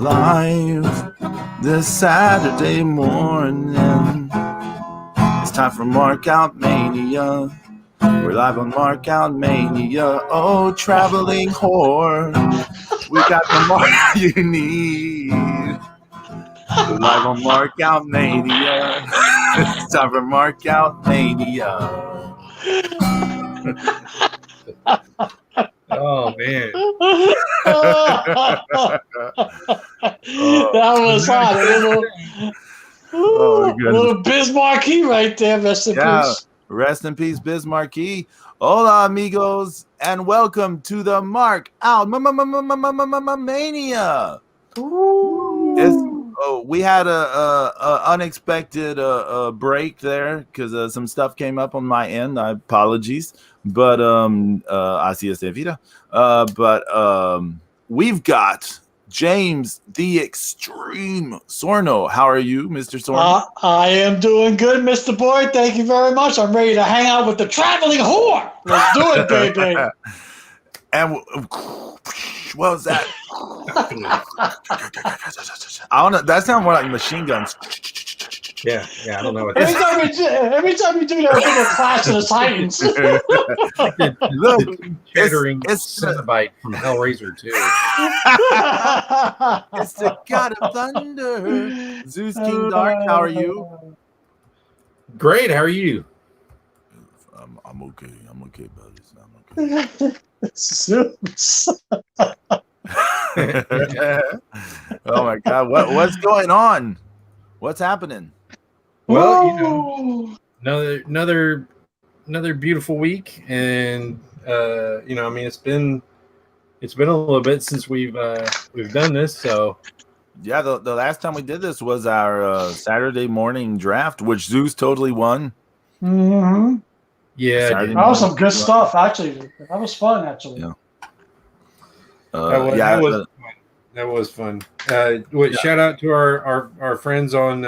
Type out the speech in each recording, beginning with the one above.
live this Saturday morning. It's time for Markout Mania. We're live on Markout Mania. Oh, traveling whore. We got the mark you need. We're live on Markout Mania. It's time for Markout Mania. Oh man. That was hot. A little Biz Markie right there. Rest in peace. Rest in peace, Biz Markie. Hola, amigos, and welcome to the Markout Mania. We had a unexpected break there because some stuff came up on my end. Apologies, but así es de vida. But we've got James the Extreme Sorno. How are you, Mr. Sorno? I am doing good, Mr. Boyd. Thank you very much. I'm ready to hang out with the traveling whore. Let's do it, baby. And what was that? I don't know. That sounds more like machine guns. Yeah. I don't know what every time you do that, I think of Clash of the Titans. Look, it's Cenobite from Hellraiser 2. It's the God of Thunder. Zeus King Dark, how are you? Great, how are you? I'm okay. I'm okay, buddies. I'm okay. Zeus. Oh my God! What's going on? What's happening? Well, another beautiful week, and it's been a little bit since we've done this. So yeah, the last time we did this was our Saturday morning draft, which Zeus totally won. Mm-hmm. Yeah, that was some good stuff. Actually, that was fun. Actually, yeah. That was fun. Shout out to our friends on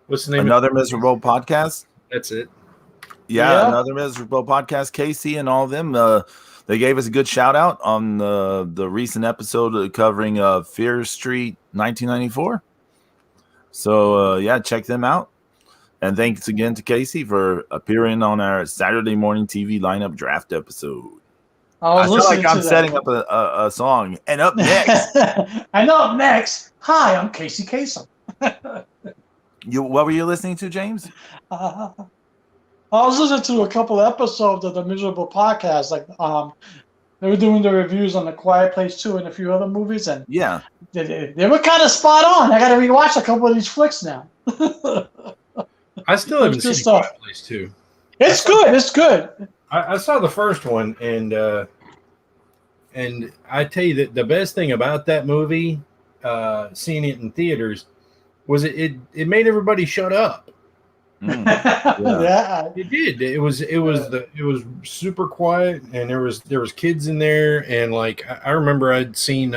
what's the name? Another Miserable Podcast. That's it. Yeah, Another Miserable Podcast. Casey and all of them. They gave us a good shout out on the recent episode covering Fear Street 1994. So check them out. And thanks again to Casey for appearing on our Saturday morning TV lineup draft episode. I feel like I'm setting up a song. And up next. Hi, I'm Casey Kasem. What were you listening to, James? I was listening to a couple episodes of the Miserable Podcast. Like, they were doing the reviews on The Quiet Place 2 and a few other movies, and they were kind of spot on. I got to rewatch a couple of these flicks now. I still haven't seen Quiet Place 2. It's good. I saw the first one, and I tell you that the best thing about that movie, seeing it in theaters, was it made everybody shut up. Yeah, it did. It was super quiet, and there was kids in there, and like I remember I'd seen.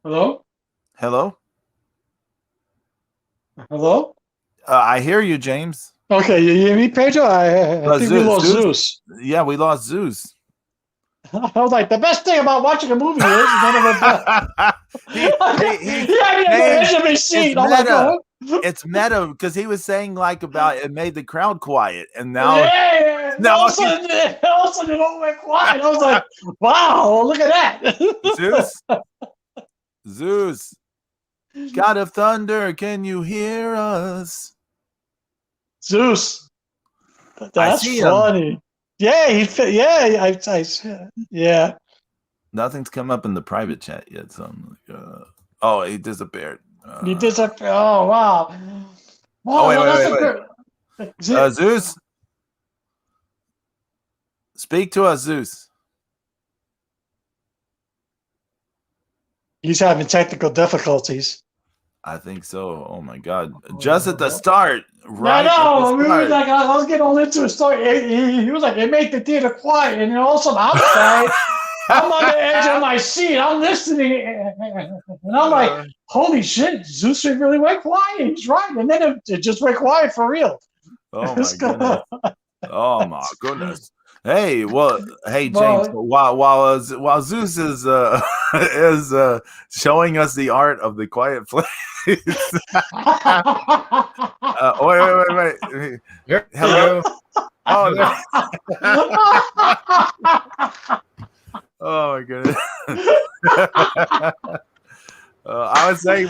Hello. I hear you, James. Okay, you hear me, Pedro? I think we lost Zeus. Yeah, we lost Zeus. I was like, the best thing about watching a movie is none of it. It's meta because he was saying like about it made the crowd quiet, and now all of a sudden it all went quiet. I was like, wow, look at that. Zeus, God of Thunder, can you hear us? Zeus, that's funny. Yeah, yeah. Nothing's come up in the private chat yet, so I'm like, he disappeared. He disappeared. Oh wow. Wait. Zeus, speak to us, Zeus. He's having technical difficulties. I think so. Oh my God! Just at the start, right? I was getting all into a story. He was like, "It made the theater quiet," and then also outside, I'm on the edge of my seat. I'm listening, and I'm like, "Holy shit! Zeus really went quiet. He's right." And then it just went quiet for real. Oh my goodness! Oh my goodness! Hey, well, hey James. Well, While Zeus is is showing us the art of the quiet place. Wait. There we Hello. go. Oh, oh my goodness. I was saying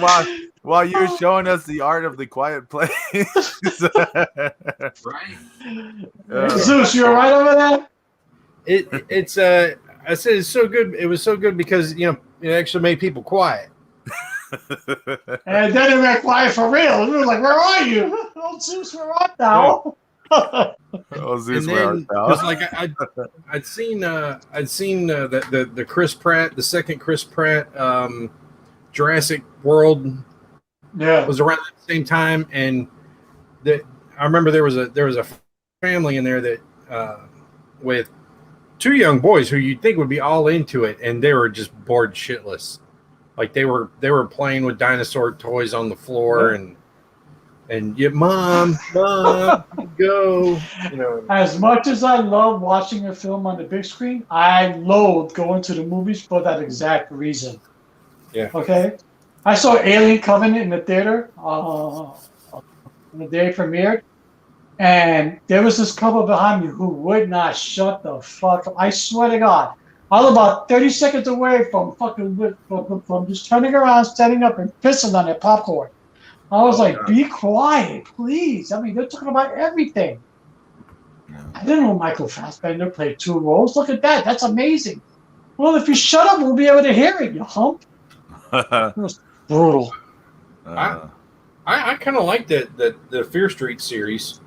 while you were showing us the art of the quiet place. Right. Zeus, you all right over there? It's I said it's so good. It was so good because it actually made people quiet. And then it went quiet for real. We were like, "Where are you? Oh, Zeus, where art thou?" Oh, Zeus, And where then art thou? because like I'd seen the Chris Pratt, the second Chris Pratt Jurassic World Yeah. was around the same time, and I remember there was a family in there that with two young boys who you'd think would be all into it, and they were just bored shitless. Like they were playing with dinosaur toys on the floor, and yeah, mom, go. As much as I love watching a film on the big screen, I loathe going to the movies for that exact reason. Yeah. Okay. I saw Alien Covenant in the theater on the day it premiered, and there was this couple behind me who would not shut the fuck up. I swear to God, I was about 30 seconds away from just turning around, standing up, and pissing on their popcorn. I was like, God. be quiet, please. I mean, they're talking about everything. Yeah. I didn't know Michael Fassbender played two roles. Look at that. That's amazing. Well, if you shut up, we'll be able to hear it, you hump. It was brutal. I kind of like the Fear Street series.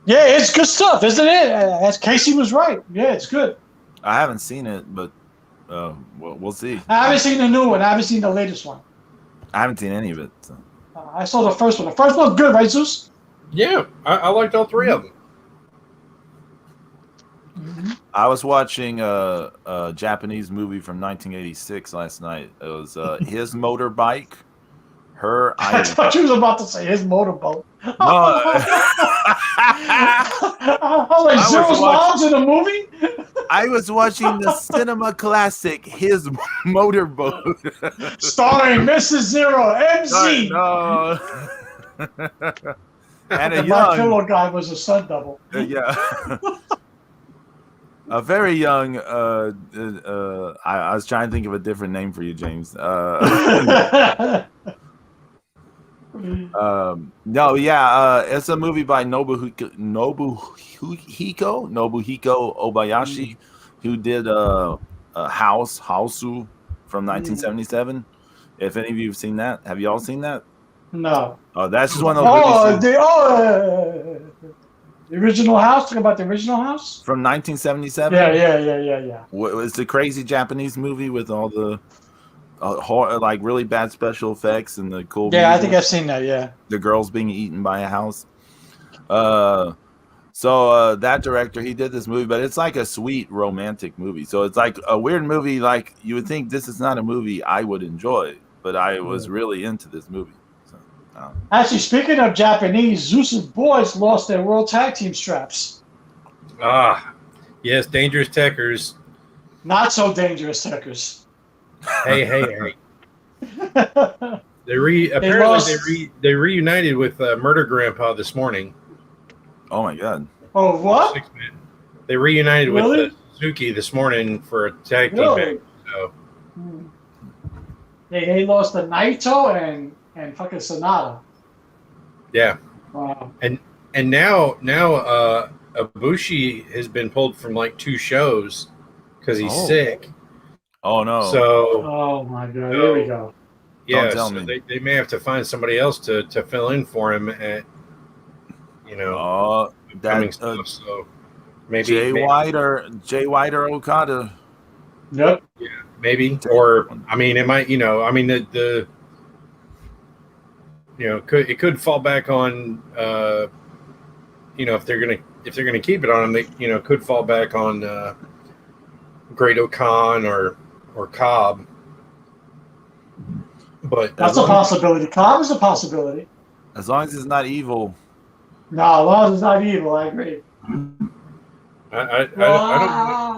Yeah, it's good stuff, isn't it? As Casey was right. Yeah, it's good. I haven't seen it, but we'll see. I haven't seen the new one. I haven't seen the latest one. I haven't seen any of it. So. I saw the first one. The first one's good, right, Zeus? Yeah, I liked all three of them. Mm-hmm. I was watching a Japanese movie from 1986 last night. It was His Motorbike, Her I Island. thought you was about to say his motorboat. No, I was like, Zeus' mom's in the movie? I was watching the cinema classic His Motorboat. Starring Mrs. Zero, MZ. No. And a The My young, Pillow guy was a stunt double. yeah, a very young. I was trying to think of a different name for you, James. No, yeah, it's a movie by Nobuhiko Obayashi, who did Hausu from 1977. If any of you have seen that, have you all seen that? No. Oh, that's just one of those movies The original house? Talking about the original house? from 1977. Yeah. It's the crazy Japanese movie with all the like really bad special effects and the cool. Yeah, music. I think I've seen that. Yeah. The girls being eaten by a house. So that director, he did this movie, but it's like a sweet romantic movie. So it's like a weird movie. Like you would think this is not a movie I would enjoy, but I was really into this movie. So, Actually, speaking of Japanese, Zeus's boys lost their World Tag Team straps. Yes, Dangerous Techers. Not so dangerous Techers. Hey. They reunited with Murder Grandpa this morning. oh my God! Oh, what? They reunited Really? with Suzuki this morning for a tag team Really? match. So They lost to Naito and fucking Sonata. yeah, Wow. and now Ibushi has been pulled from like 2 shows because he's sick. Oh no! So Oh my God! Here we go. yeah, tell so me. they may have to find somebody else to fill in for him at upcoming stuff. So maybe Jay White or Okada. Yep. Yeah, maybe. Or I mean, it might. The it could fall back on. If they're gonna keep it on him, they could fall back on Great O'Khan or Cobb. But That's a possibility. Cobb is a possibility. As long as it's not evil. No, as long as it's not evil, I agree. I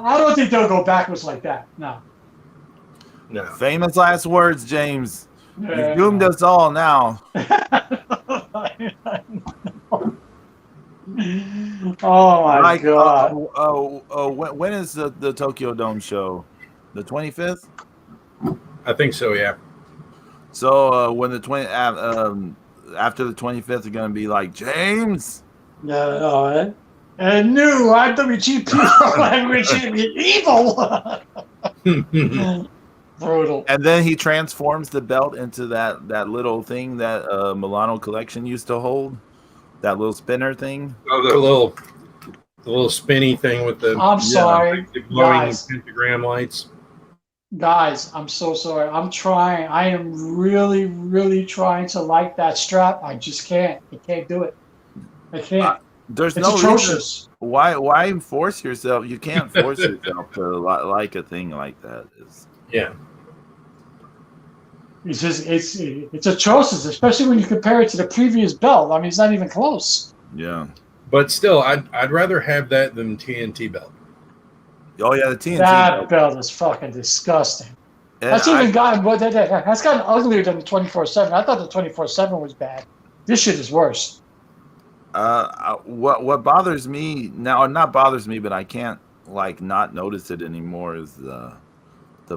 I don't think they'll go backwards like that. No. No. Famous last words, James. Yeah. You've doomed us all now. Oh my God. When is the Tokyo Dome show? The 25th? I think so, yeah. So when the after the 25th are going to be like, James. No, and new IWGP language evil. Brutal. And then he transforms the belt into that little thing that Milano Collection used to hold. That little spinner thing. Oh, the little spinny thing with the. I'm sorry, the glowing guys. pentagram lights. Guys, I'm so sorry. I'm trying. I am really, really trying to like that strap. I just can't. I can't do it. I can't. There's It's no atrocious. reason. Why force yourself? You can't force yourself to like a thing like that. Yeah. It's just it's atrocious, especially when you compare it to the previous belt. I mean, it's not even close. Yeah. But still, I'd rather have that than TNT belt. Oh yeah, the TNT That belt is fucking disgusting. And That's gotten uglier than the 24/7. I thought the 24/7 was bad. This shit is worse. What bothers me now, or not bothers me, but I can't not notice it anymore, is the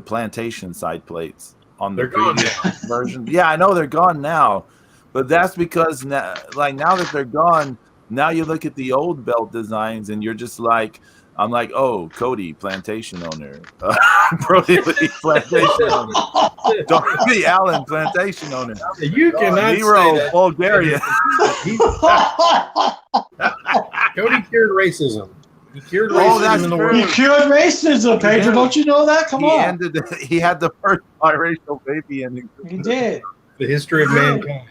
plantation side plates on the previous version. Yeah, I know they're gone now, but that's because now that they're gone, now you look at the old belt designs and you're just like, I'm like, oh, Cody, plantation owner, Brody Lee, plantation owner, Darby Allen, plantation owner, You cannot Nero, say that. Bulgarian. Cody cured racism. He cured Oh, racism that's in the true. world. He cured racism, Pedro. Don't you know that? Come on. He had the first biracial baby ending. He did. The history of mankind.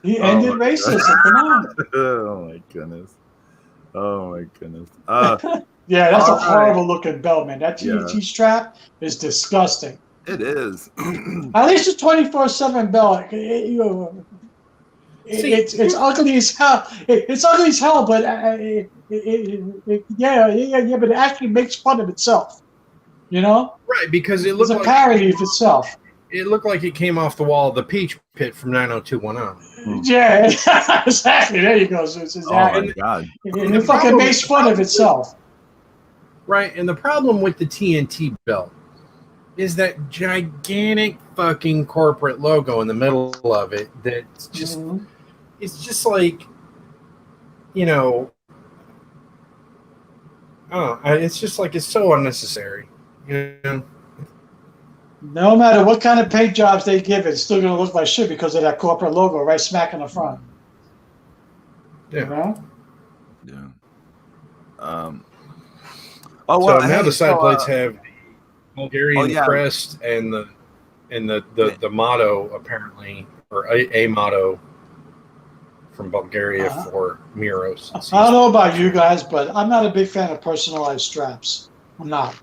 He ended racism. Come on. Oh my goodness. Oh my goodness. Yeah, that's a all right. horrible looking belt, man. That TNT strap is disgusting. It is. At least a 24/7 belt. It's ugly as hell. It's ugly as hell, but but it actually makes fun of itself. You know, Right, because it it's looked a like parody of itself. it looked like it came off the wall of the Peach Pit from 90210. Yeah, exactly. There you go. So it's Oh exactly. my god. It fucking makes fun of itself. Right, and the problem with the TNT belt is that gigantic fucking corporate logo in the middle of it that's just it's just like, you know, it's just like it's so unnecessary. You know? No matter what kind of paint jobs they give it, it's still going to look like shit because of that corporate logo right smack in the front. Yeah. You know? Yeah. So now the side plates have the Bulgarian crest and the motto, apparently, or a motto from Bulgaria for Miros. I don't know about you guys, but I'm not a big fan of personalized straps. I'm not.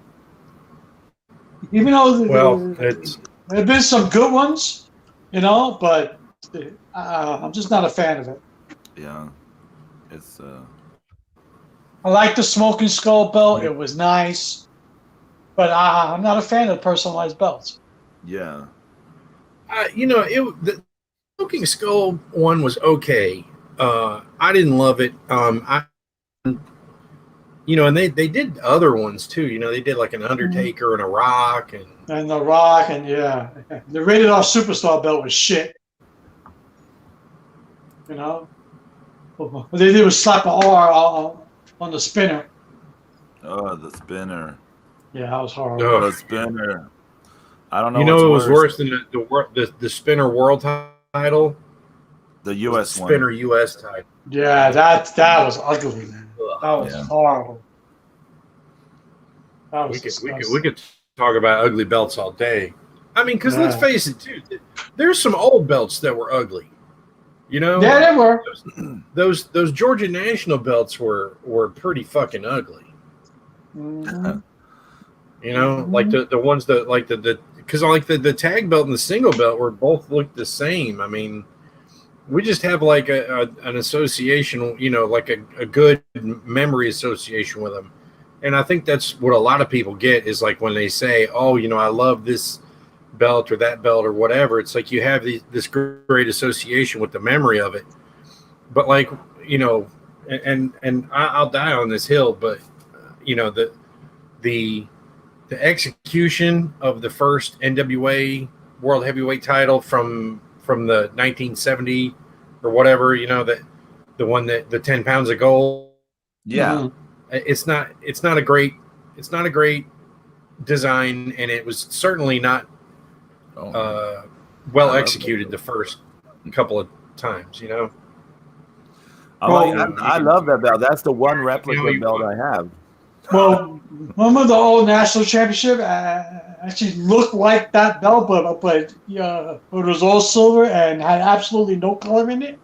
Even though there have been some good ones, you know, but I'm just not a fan of it. Yeah. It's I like the Smoking Skull belt. It was nice. But I'm not a fan of personalized belts. yeah. You know, the Smoking Skull one was okay. I didn't love it. You know, and they did other ones too. You know, they did like an Undertaker and a Rock and the Rock and the Rated R Superstar belt was shit. You know, what they did was slap an R on the spinner. Oh, the spinner. Yeah, that was horrible. Oh, the spinner. I don't know. You know, it was worse than the spinner world title. The U.S. one. Spinner U.S. title. Yeah, that was ugly, man. That was horrible. That was we could talk about ugly belts all day. I mean, because let's face it, too. There's some old belts that were ugly. You know, yeah, they were. Those Georgia National belts were pretty fucking ugly. Mm-hmm. You know, like the ones that because like the tag belt and the single belt were both looked the same. I mean, we just have like an association, like a good memory association with them. And I think that's what a lot of people get is like when they say, oh, I love this belt or that belt or whatever. It's like you have this great association with the memory of it. But like, and I'll die on this hill, but the execution of the first NWA World Heavyweight title from the 1970 or whatever, that the one that the 10 pounds of gold. Yeah. It's not a great design, and it was certainly not well executed the first couple of times, I love that belt. That's the one replica belt I have. Well, remember the old national championship actually looked like that belt, but it was all silver and had absolutely no color in it.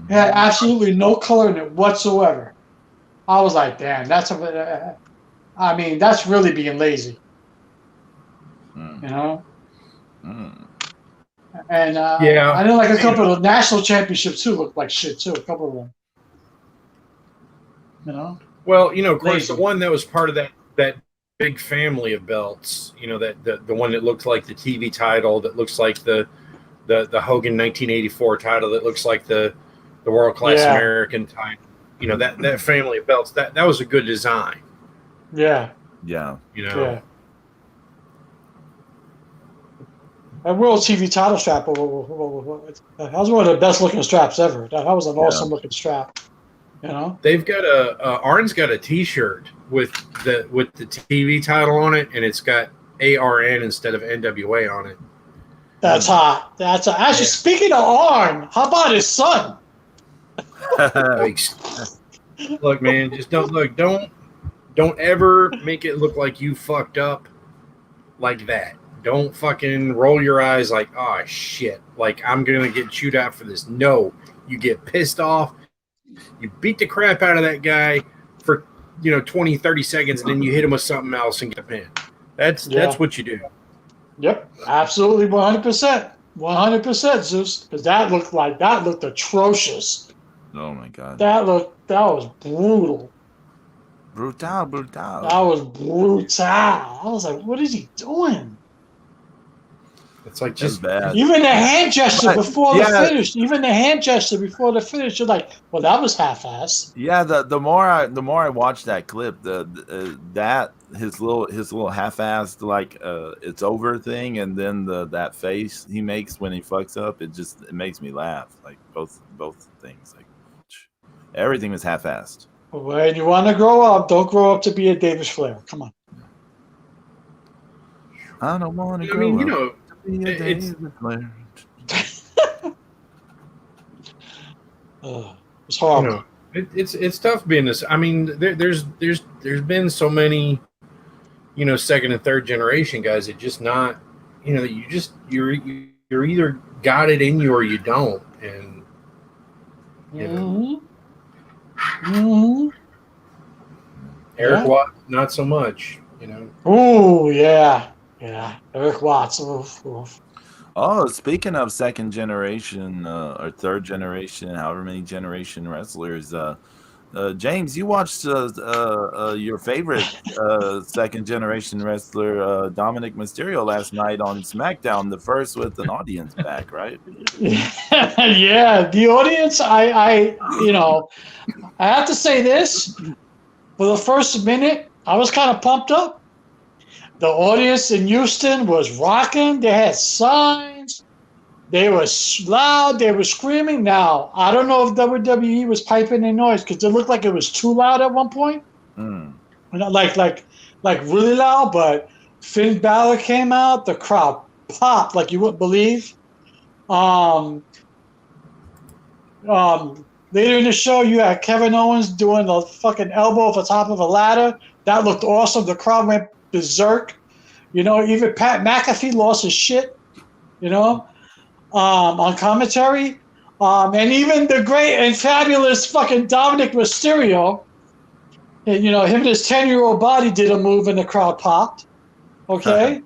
It had absolutely no color in it whatsoever. I was like, damn, that's really being lazy. And I know like a couple of national championships too looked like shit too. A couple of them. Well, of course, the one that was part of that big family of belts, that the one that looked like the TV title, that looks like the Hogan 1984 title, that looks like the World Class American title, that family of belts, that was a good design. Yeah. Yeah. Yeah. That World TV title strap, that was one of the best looking straps ever. That was an awesome looking strap. They've got Arn's got a T-shirt with the TV title on it, and it's got ARN instead of NWA on it. That's hot. Actually, speaking of Arn, how about his son? Look, man, just don't ever make it look like you fucked up like that. Don't fucking roll your eyes like, oh shit, like I'm gonna get chewed out for this. No, you get pissed off. You beat the crap out of that guy for 20, 30 seconds, and then you hit him with something else and get a pin. That's what you do. Yep, absolutely, 100%, Zeus. Because that looked atrocious. Oh my god. That was brutal. Brutal. That was brutal. I was like, what is he doing? It's like just bad. Even the hand gesture before the finish. Even the hand gesture before the finish. You're like, well, that was half-assed. Yeah, the more I watch that clip, that his little half-assed like it's over thing, and then that face he makes when he fucks up, it makes me laugh. Like both things, like everything was half-assed. When you want to grow up, don't grow up to be a Davis Flair. Come on. I don't want to grow up. It's horrible. It's tough being this. I mean, there's been so many, second and third generation guys that just not, you're either got it in you or you don't, and Eric Watt, not so much, Oh yeah. Yeah, Eric Watts. Oh, speaking of second generation or third generation, however many generation wrestlers, James, you watched your favorite second generation wrestler, Dominic Mysterio, last night on SmackDown, the first with an audience back, right? Yeah, the audience. I have to say this. For the first minute, I was kind of pumped up. The audience in Houston was rocking. They had signs. They were loud. They were screaming. Now, I don't know if WWE was piping in noise because it looked like it was too loud at one point. Like really loud, but Finn Balor came out. The crowd popped like you wouldn't believe. Later in the show, you had Kevin Owens doing the fucking elbow off the top of a ladder. That looked awesome. The crowd went berserk. Even Pat McAfee lost his shit, on commentary. And even the great and fabulous fucking Dominic Mysterio, him and his 10-year-old body did a move and the crowd popped. Okay?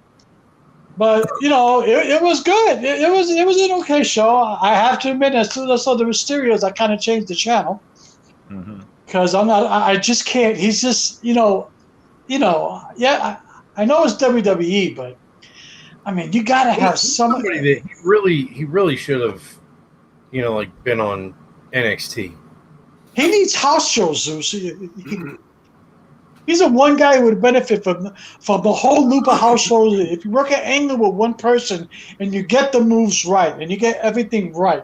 But it was good. It was an okay show. I have to admit, as soon as I saw the Mysterios, I kind of changed the channel because I just can't. He's just yeah. I know it's WWE, but I mean, you got to have somebody that he really should have, like been on NXT. He needs house shows, Zeus. He's the one guy who would benefit from the whole loop of house shows. If you work an angle with one person and you get the moves right and you get everything right,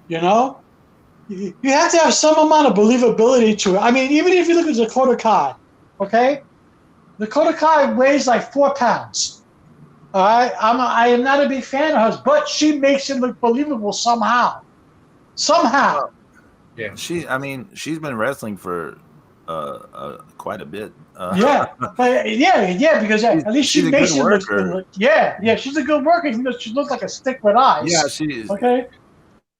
you have to have some amount of believability to it. I mean, even if you look at Dakota Kai, okay? Dakota Kai weighs like 4 pounds. All right? I am not a big fan of hers, but she makes it look believable somehow. Somehow. Yeah. She's been wrestling for quite a bit. Yeah, because at least she makes it look. Yeah, she's a good worker. She looks like a stick with eyes. Yeah, she's okay.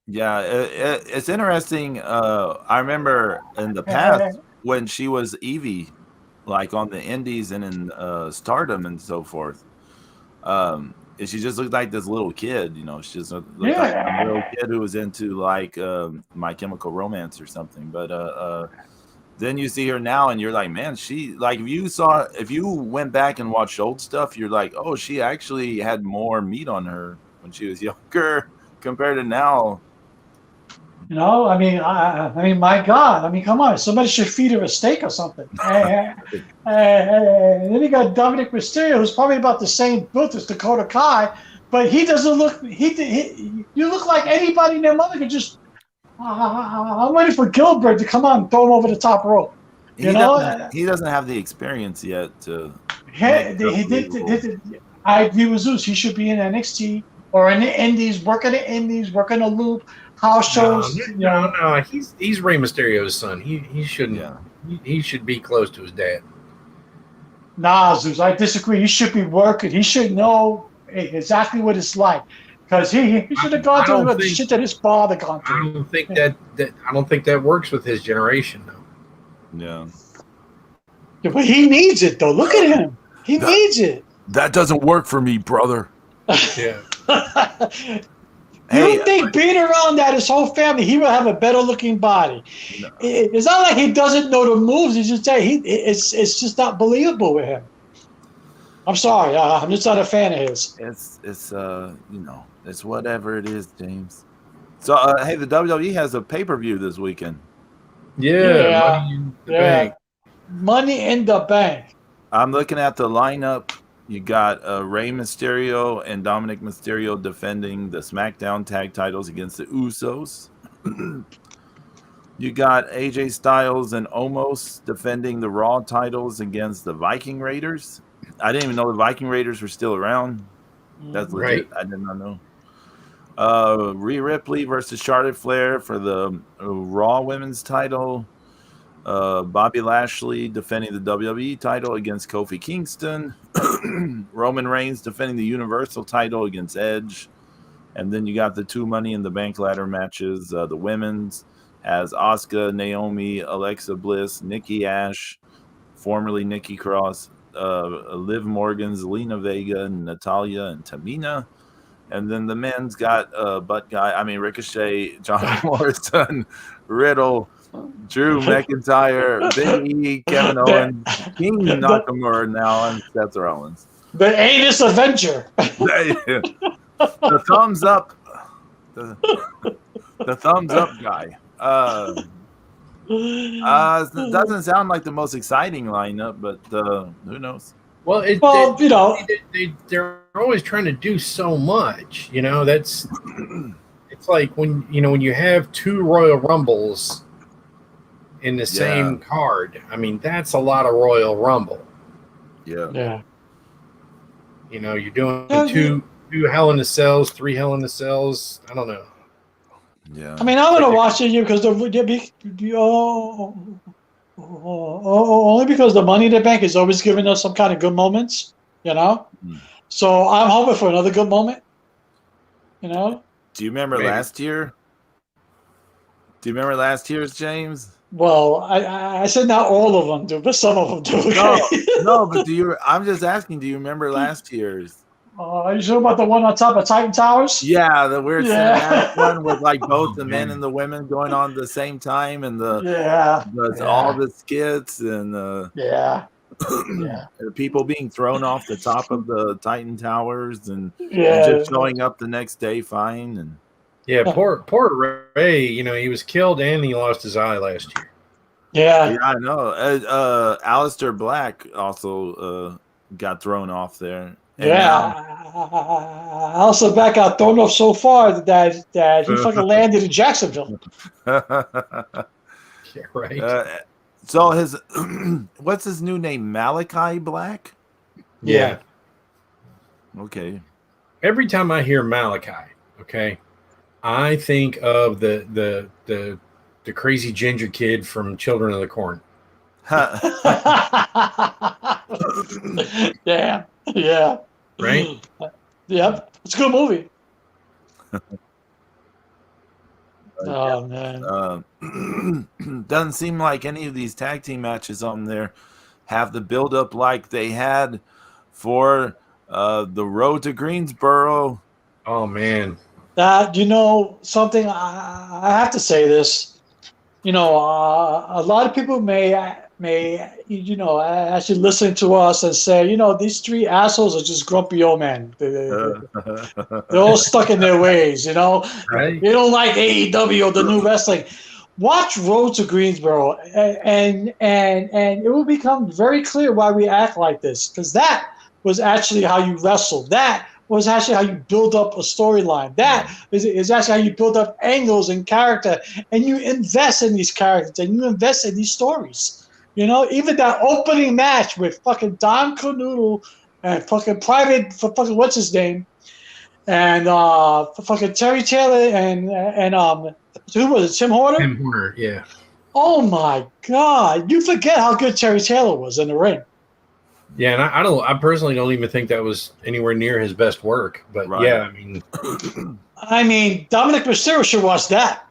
Yeah, it's interesting. I remember in the past when she was Evie, like on the Indies and in Stardom and so forth. She just looked like this little kid, She just looked like a little kid who was into like My Chemical Romance or something. But then you see her now, and you're like, man, she like if you went back and watched old stuff, you're like, oh, she actually had more meat on her when she was younger compared to now. I mean, my God, I mean, come on, somebody should feed her a steak or something. And then you got Dominic Mysterio, who's probably about the same build as Dakota Kai, but he doesn't look. You look like anybody and their mother could just. I'm waiting for Gilbert to come on and throw him over the top rope. He doesn't have the experience yet to. I agree with Zeus. He should be in NXT or in the Indies, working the loop, house shows. No. He's Rey Mysterio's son. He shouldn't. Yeah. He should be close to his dad. Nah, Zeus, I disagree. He should be working. He should know exactly what it's like. Because he should have gone through the shit that his father gone through. I don't think that works with his generation, though. Yeah, but he needs it, though. Look at him. He needs it. That doesn't work for me, brother. Yeah. You don't think being around that his whole family, he will have a better looking body? No. It's not like he doesn't know the moves. He's just it's just not believable with him. I'm sorry. I'm just not a fan of his. It's whatever it is, James. So, hey, the WWE has a pay-per-view this weekend. Yeah. Money in the Bank. Money in the Bank. I'm looking at the lineup. You got Rey Mysterio and Dominic Mysterio defending the SmackDown tag titles against the Usos. You got AJ Styles and Omos defending the Raw titles against the Viking Raiders. I didn't even know the Viking Raiders were still around. That's legit. Right. I did not know. Rhea Ripley versus Charlotte Flair for the Raw Women's title. Bobby Lashley defending the WWE title against Kofi Kingston. Roman Reigns defending the Universal title against Edge. And then you got the 2 Money in the Bank ladder matches. The women's has Asuka, Naomi, Alexa Bliss, Nikki Ash, formerly Nikki Cross, Liv Morgan, Zelina Vega, Natalia, and Tamina. And then the men's got Ricochet, John Morrison, Riddle, Drew McIntyre, Big E, Kevin Owens, King Nakamura now, and Seth Rollins. The Anus Avenger. The thumbs up. The thumbs up guy. It doesn't sound like the most exciting lineup, but who knows? Well, they're always trying to do so much. That's it's like when you have 2 Royal Rumbles in the same card. I mean, that's a lot of Royal Rumble. Yeah. You're doing 2 Hell in the Cells, 3 Hell in the Cells. I don't know. Yeah. I mean, I'm gonna watch it because only because the Money in the Bank is always giving us some kind of good moments, So I'm hoping for another good moment, Do you remember last year? Do you remember last year's, James? Well, I said not all of them do, but some of them do. Okay? No, but I'm just asking. Do you remember last year's? You sure about the one on top of Titan Towers? Yeah, the weird cinematic one with like both the men man. and the women going on at the same time, and all Yeah. the skits and Yeah. the people being thrown off the top of the Titan Towers and Yeah. just showing up the next day fine. And Yeah, poor Ray. You know, he was killed and he lost his eye last year. Yeah. yeah, I know. Alistair Black also got thrown off there. And I also back got thrown off so far that he fucking landed in Jacksonville. Yeah, right. So his what's his new name? Malachi Black? Yeah. Okay. Every time I hear Malachi, okay, I think of the crazy ginger kid from Children of the Corn. Yeah. Yeah. Right? Yep. It's a good movie. Oh man. Doesn't seem like any of these tag team matches on there have the build up like they had for the road to Greensboro. Oh man. You know something, I have to say this. You know, a lot of people may actually listen to us and say, you know, these three assholes are just grumpy old men. They're all stuck in their ways. You know, Right? they don't like AEW or the new wrestling. Watch Road to Greensboro, and it will become very clear why we act like this, because that was actually how you wrestled. That was actually how you build up a storyline. That is actually how you build up angles and character, and you invest in these characters and you invest in these stories. You know, even that opening match with fucking Don Canoodle and fucking Private for fucking what's his name, and fucking Terry Taylor and who was it? Tim Horner. Tim Horner, yeah. Oh my God! You forget how good Terry Taylor was in the ring. Yeah, and I personally don't even think that was anywhere near his best work. But Right. yeah, I mean, Dominic Mysterio should watch that.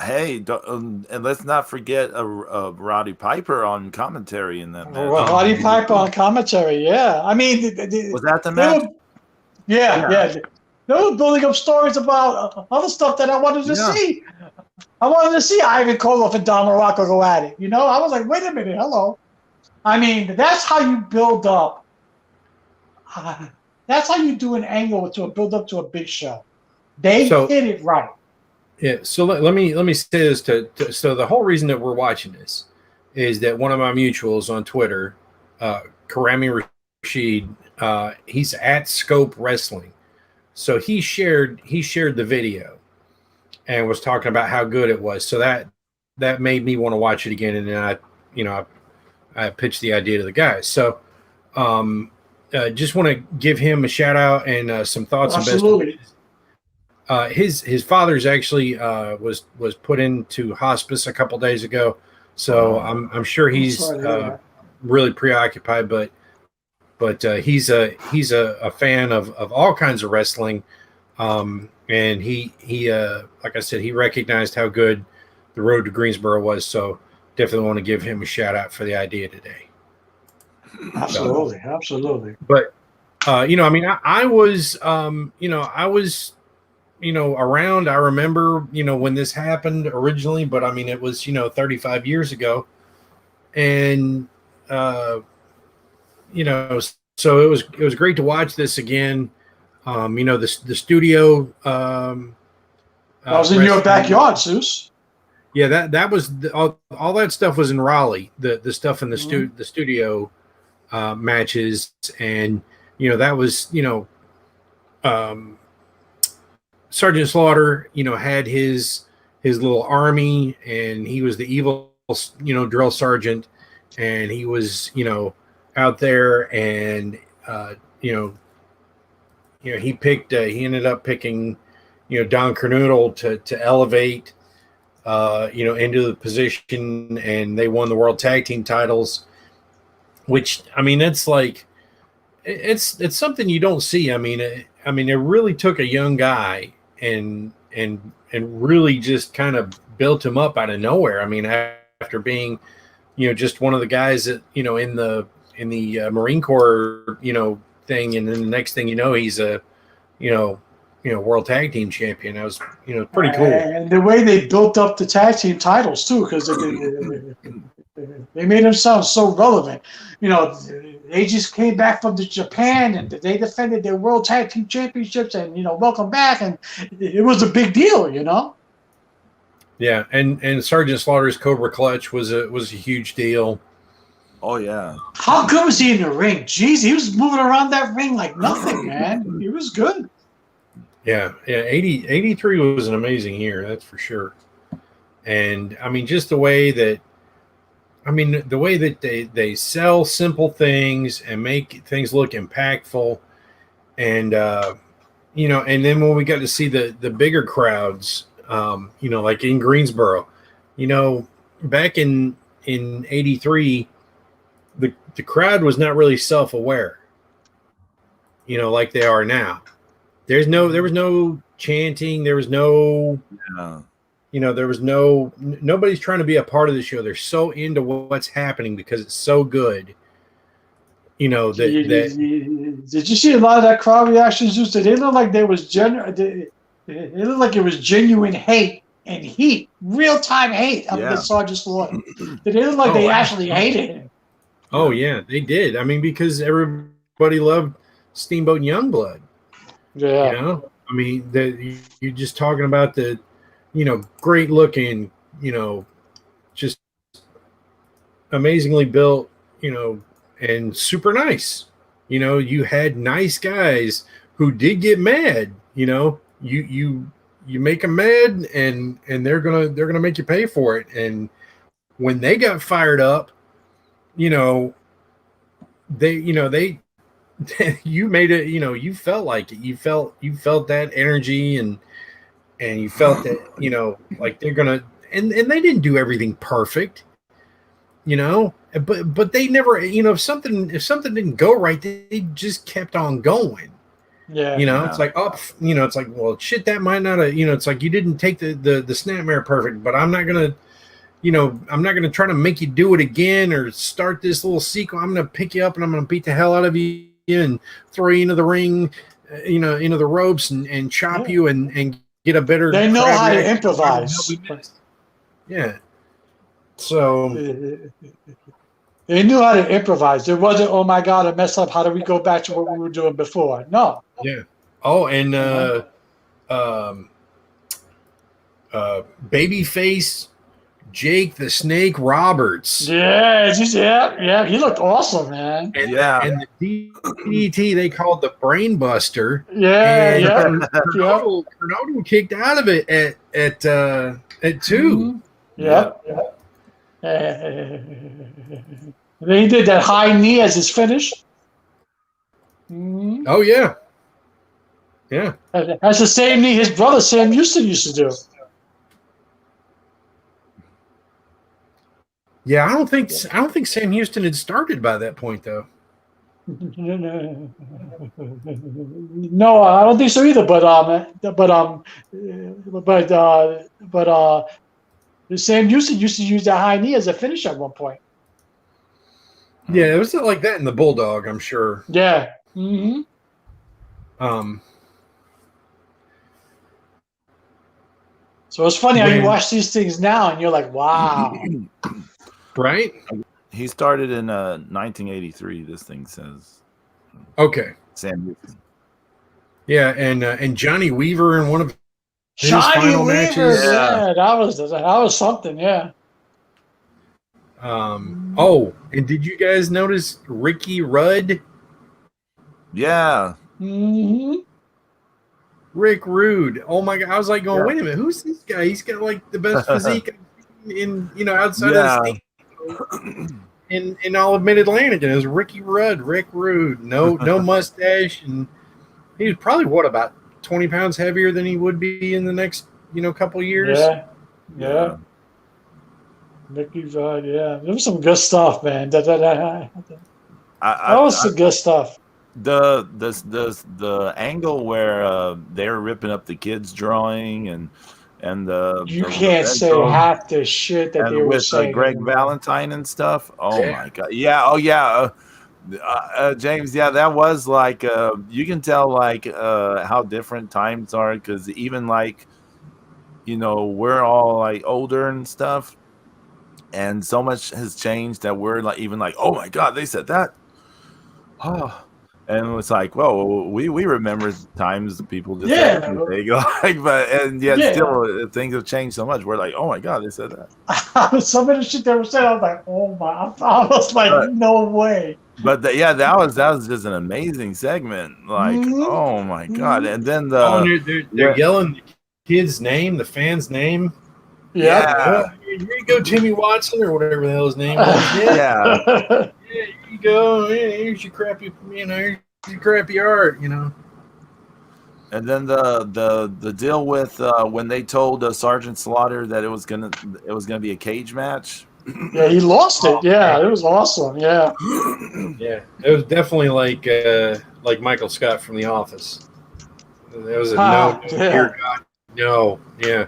Hey, and let's not forget Roddy Piper on commentary in that match. Roddy Piper on commentary, yeah. I mean, was that the match? Yeah. They were building up stories about other stuff that I wanted to see. I wanted to see Ivan Koloff and Don Morocco go at it. You know, I was like, wait a minute, hello. I mean, that's how you build up. That's how you do an angle to a build up to a big show. They hit it right. Yeah. So let me say this so the whole reason that we're watching this is that one of my mutuals on Twitter, Karami Rashid, he's at Scope Wrestling. So he shared the video and was talking about how good it was. So that made me want to watch it again. And then I pitched the idea to the guys. So just want to give him a shout out and some thoughts. Absolutely. And best his father's actually was put into hospice a couple days ago. So I'm sure he's really preoccupied, but he's a fan of all kinds of wrestling. And he like I said, he recognized how good the road to Greensboro was. So definitely want to give him a shout out for the idea today. Absolutely. But I mean, I was around. I remember, when this happened originally, but I mean, it was 35 years ago, and so it was great to watch this again. The studio. That was in your backyard, Zeus. Yeah, that was all that stuff was in Raleigh. The stuff in the studio matches, and that was Sergeant Slaughter had his little army, and he was the evil drill sergeant, and he was out there, and he ended up picking Don Carnoodle to elevate into the position, and they won the World Tag Team titles, which, I mean, it's like, it's something you don't see. I mean, it really took a young guy and really just kind of built him up out of nowhere. I mean, after being, just one of the guys that, in the Marine Corps, thing, and then the next thing you know, he's a world tag team champion. That was pretty cool. And the way they built up the tag team titles too, because they made them sound so relevant. They just came back from Japan and they defended their world tag team championships, and welcome back, and it was a big deal. Yeah, and Sergeant Slaughter's Cobra Clutch was a huge deal. Oh yeah. How good was he in the ring? Jeez, he was moving around that ring like nothing, man. He was good. Yeah. 83 was an amazing year, that's for sure. And I mean, just the way that they sell simple things and make things look impactful, and and then when we got to see the bigger crowds, like in Greensboro, back in 83, the crowd was not really self-aware, like they are now. There was no chanting. There was no, nobody's trying to be a part of the show. They're so into what's happening because it's so good. Did you see a lot of that crowd reactions? They looked like there was it looked like it was genuine hate and heat, real time hate of the Sergeant Slaughter. They looked like they actually hated him. Oh yeah, they did. I mean, because everybody loved Steamboat Youngblood. Yeah. I mean, you're just talking about the, great looking, just amazingly built, and super nice. You had nice guys who did get mad. You make them mad, and they're gonna make you pay for it. And when they got fired up, they you made it, you felt like it. You felt that energy, and you felt that, like they're gonna, and they didn't do everything perfect, but they never, if something didn't go right, they just kept on going. Yeah. It's like, it's like, well, shit, that might not have, it's like you didn't take the snapmare perfect, but I'm not gonna try to make you do it again or start this little sequel. I'm gonna pick you up and I'm gonna beat the hell out of you and throw you into the ring, into the ropes and chop you and get a better. They know how to improvise. Yeah. So they knew how to improvise. It wasn't, oh my God, I messed up. How do we go back to what we were doing before? No. Yeah. Oh, and babyface Jake the Snake Roberts. Yeah, he looked awesome, man. And the DDT they called the Brain Buster. Yeah, Ronaldo kicked out of it at 2. Mm-hmm. Yep. Then he did that high knee as his finish. Mm-hmm. Oh yeah. That's the same knee his brother Sam Houston used to do. Yeah, I don't think Sam Houston had started by that point though. No, I don't think so either. But Sam Houston used to use that high knee as a finish at one point. Yeah, it was like that in the Bulldog, I'm sure. Yeah. Mm-hmm. So it's funny how you watch these things now and you're like, wow. Right? He started in 1983, this thing says. Okay. Sam Houston. Yeah, and Johnny Weaver in one of his Johnny final Weaver, matches. Yeah, that was something, yeah. Oh, and did you guys notice Ricky Rudd? Yeah. Mm-hmm. Rick Rude. Oh my God. I was like going, wait a minute, who's this guy? He's got like the best physique in outside of the state. In all of Mid-Atlantic, and it was Rick Rude, no mustache, and he was probably about 20 pounds heavier than he would be in the next couple years. Yeah. Ricky Rudd, yeah. There was some good stuff, man. That was some good stuff. The angle where they were ripping up the kids' drawing and you can't say half the shit that they were saying with Greg Valentine and stuff. Oh my God! Yeah. Oh yeah. James, yeah, that was like you can tell like how different times are because even like we're all like older and stuff, and so much has changed that we're like even like, oh my god, they said that. Oh, and it's like, well, we remember times people just said Yeah, anything, like, but and yet yeah. still things have changed so much. We're like, oh my god, they said that. Some of the shit they were saying, I was like, oh my! I was like, But no way. yeah, that was just an amazing segment. Like, Mhm. oh my god, Mhm. and then Oh, and they're yeah, yelling the kid's name, the fan's name. Yep. You know, yeah, oh, here you go, Timmy Watson, or whatever the hell his name was. Yeah, yeah. yeah, here you go. Yeah, here's your crappy, here's your crappy art. And then the deal with when they told Sergeant Slaughter that it was gonna be a cage match. Yeah, he lost it. Oh, Yeah, man. it was awesome. Yeah. Yeah, it was definitely like Michael Scott from The Office. There was a no, Yeah. dear God, no. Yeah,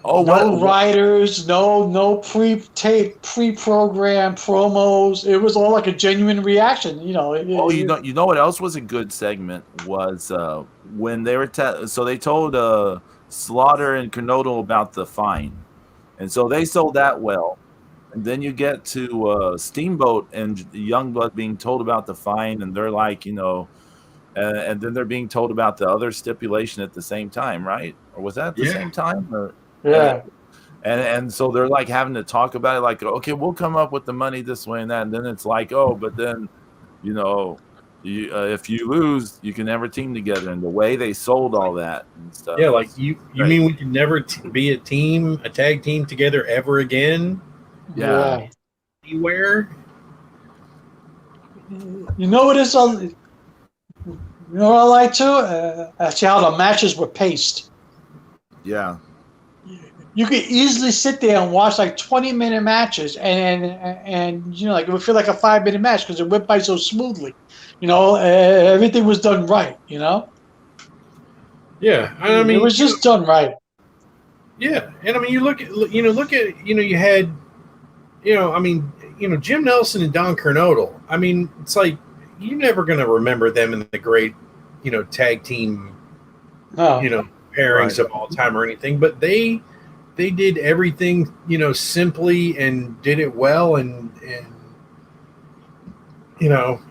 Oh, No what? writers, no pre-tape, pre-programmed promos. It was all like a genuine reaction. Oh, you know what else was a good segment was when they were so they told Slaughter and Kernodle about the fine, and so they sold that well. And then you get to Steamboat and Youngblood being told about the fine, and they're like, and then they're being told about the other stipulation at the same time, right? Or was that at the yeah. same time? Or, Yeah. and so they're like having to talk about it, like, okay, we'll come up with the money this way and that, and then it's like, oh, but then, if you lose, you can never team together, and the way they sold all that and stuff. Yeah, like you mean we can never be a tag team together ever again? Yeah. Anywhere? You know what is you know what I like too? Actually, how the matches were paced. Yeah. You could easily sit there and watch like 20-minute matches, and like it would feel like a 5-minute match because it went by so smoothly. Everything was done right. Yeah, I It mean, was just done right. yeah, and I mean, you look at you had, Jim Nelson and Don Kernodle. I mean, it's like you're never going to remember them in the great, tag team, No. pairings of all time or anything, but they did everything, simply and did it well, and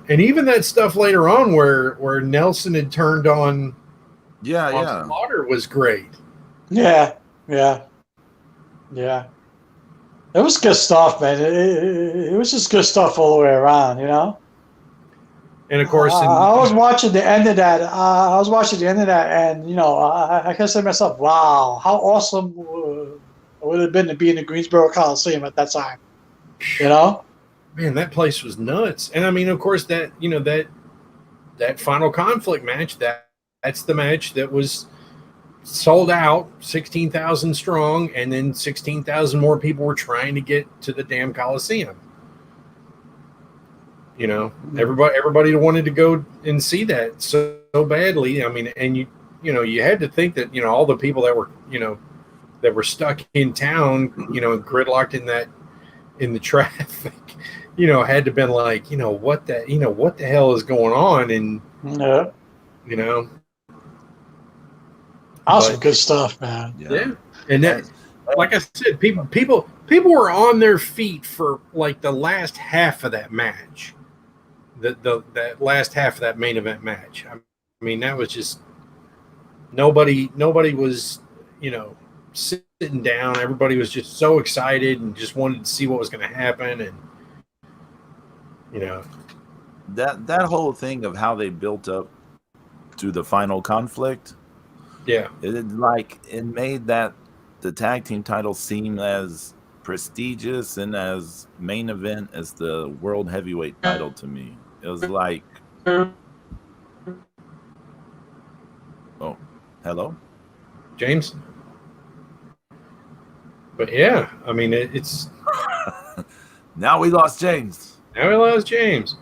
and even that stuff later on where Nelson had turned on Slaughter was great. Yeah. It was good stuff, man. It was just good stuff all the way around, And of course, I was watching the end of that. And I can say to myself, "Wow, how awesome it would have been to be in the Greensboro Coliseum at that time." Man, that place was nuts. And I mean, of course, that that final conflict match, that's the match that was sold out, 16,000 strong, and then 16,000 more people were trying to get to the damn Coliseum. Everybody wanted to go and see that so badly. I mean, and you had to think that all the people that were stuck in town, gridlocked in the traffic, had to been like, what the hell is going on, and awesome, good stuff, man. Yeah. And that, like I said, people were on their feet for like the last half of that match. That last half of that main event match. I mean, that was just nobody was, sitting down. Everybody was just so excited and just wanted to see what was going to happen. And, that whole thing of how they built up to the final conflict. Yeah. It made that the tag team title seem as prestigious and as main event as the world heavyweight title to me. It was like, oh, hello, James. But yeah, I mean, it's now we lost James. Now we lost James.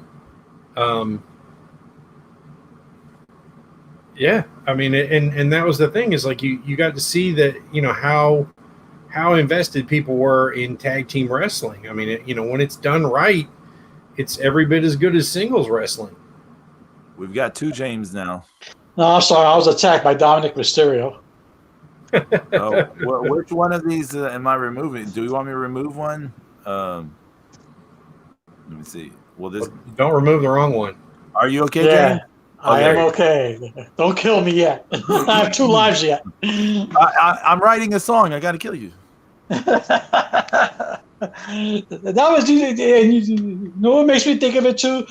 Yeah, I mean, and that was the thing, is like you got to see that, how invested people were in tag team wrestling. I mean, when it's done right, it's every bit as good as singles wrestling. We've got 2 James now. No, I'm sorry. I was attacked by Dominic Mysterio. Oh, which one of these am I removing? Do you want me to remove one? Let me see. Well, this. Don't remove the wrong one. Are you okay, Yeah, James? I am okay. Don't kill me yet. I have 2 lives yet. I'm writing a song. I got to kill you. That was, you know what makes me think of it too?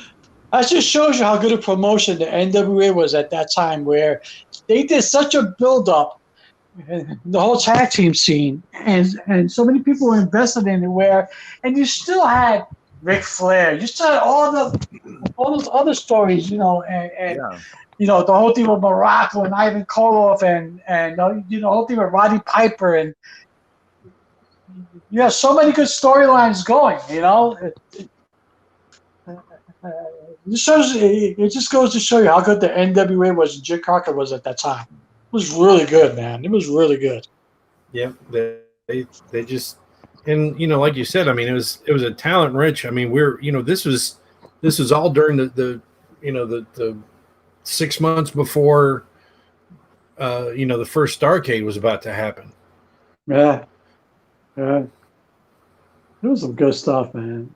That just shows you how good a promotion the NWA was at that time, where they did such a build-up, the whole tag team scene, and so many people were invested in it. And you still had Ric Flair, you still had all those other stories, and the whole thing with Morocco and Ivan Koloff, and the whole thing with Roddy Piper, and you have so many good storylines going. It just goes to show you how good the NWA was and Jim Crockett was at that time. It was really good, man. It was really good. Yeah, they just, and like you said, I mean, it was a talent rich. I mean, this was all during the 6 months before the first Starrcade was about to happen. Yeah. It was some good stuff, man.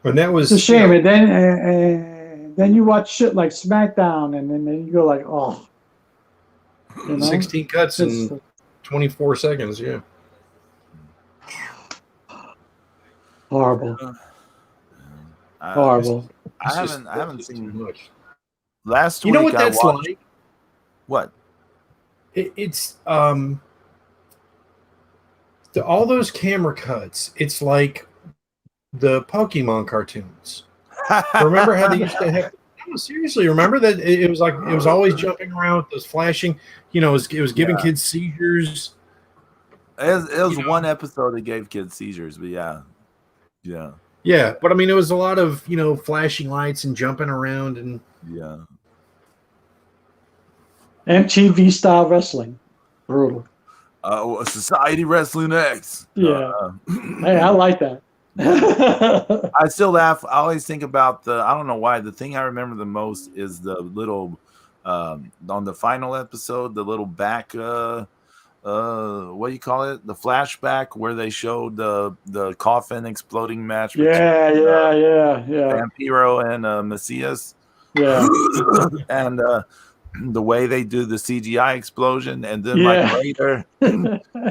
And that was it's a shame. And then you watch shit like SmackDown, and then you go like, oh, 16 cuts in 24 seconds. Yeah, horrible. Horrible. I haven't seen much. Last week. You know what that's like? What? It's all those camera cuts. It's like the Pokemon cartoons. Remember how they used to have? No, seriously, remember that it was like it was always jumping around with those flashing. It was giving kids seizures. It was one episode that gave kids seizures, but yeah. Yeah, but I mean, it was a lot of flashing lights and jumping around and MTV style wrestling, brutal. Society Wrestling X. Yeah, hey, I like that. I still laugh. I always think about I don't know why, the thing I remember the most is the little on the final episode, the little back what do you call it, the flashback where they showed the coffin exploding match between Vampiro and Macias, and the way they do the CGI explosion, and then like later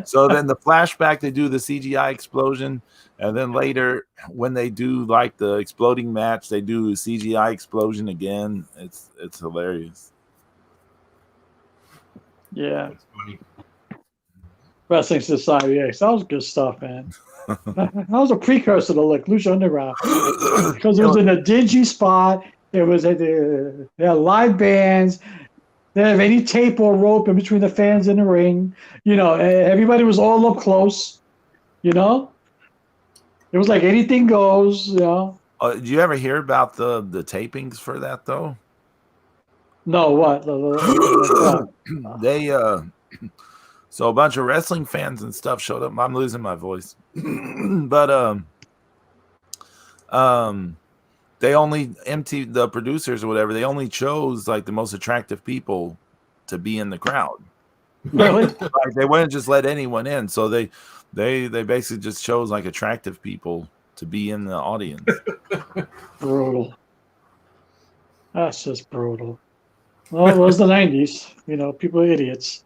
so then the flashback, they do the CGI explosion, and then later when they do like the exploding match, they do the CGI explosion again. It's hilarious. Yeah. Wrestling Society X. That was good stuff, man. That was a precursor to like Lucha Underground, because it was in a dingy spot. It was they had live bands. They didn't have any tape or rope in between the fans in the ring. Everybody was all up close. It was like anything goes. Did you ever hear about the tapings for that though? No, what? They so a bunch of wrestling fans and stuff showed up. I'm losing my voice. But they only the producers or whatever, they only chose like the most attractive people to be in the crowd. Really? Like they wouldn't just let anyone in. So they basically just chose like attractive people to be in the audience. Brutal. That's just brutal. Well, it was the 90s. People are idiots.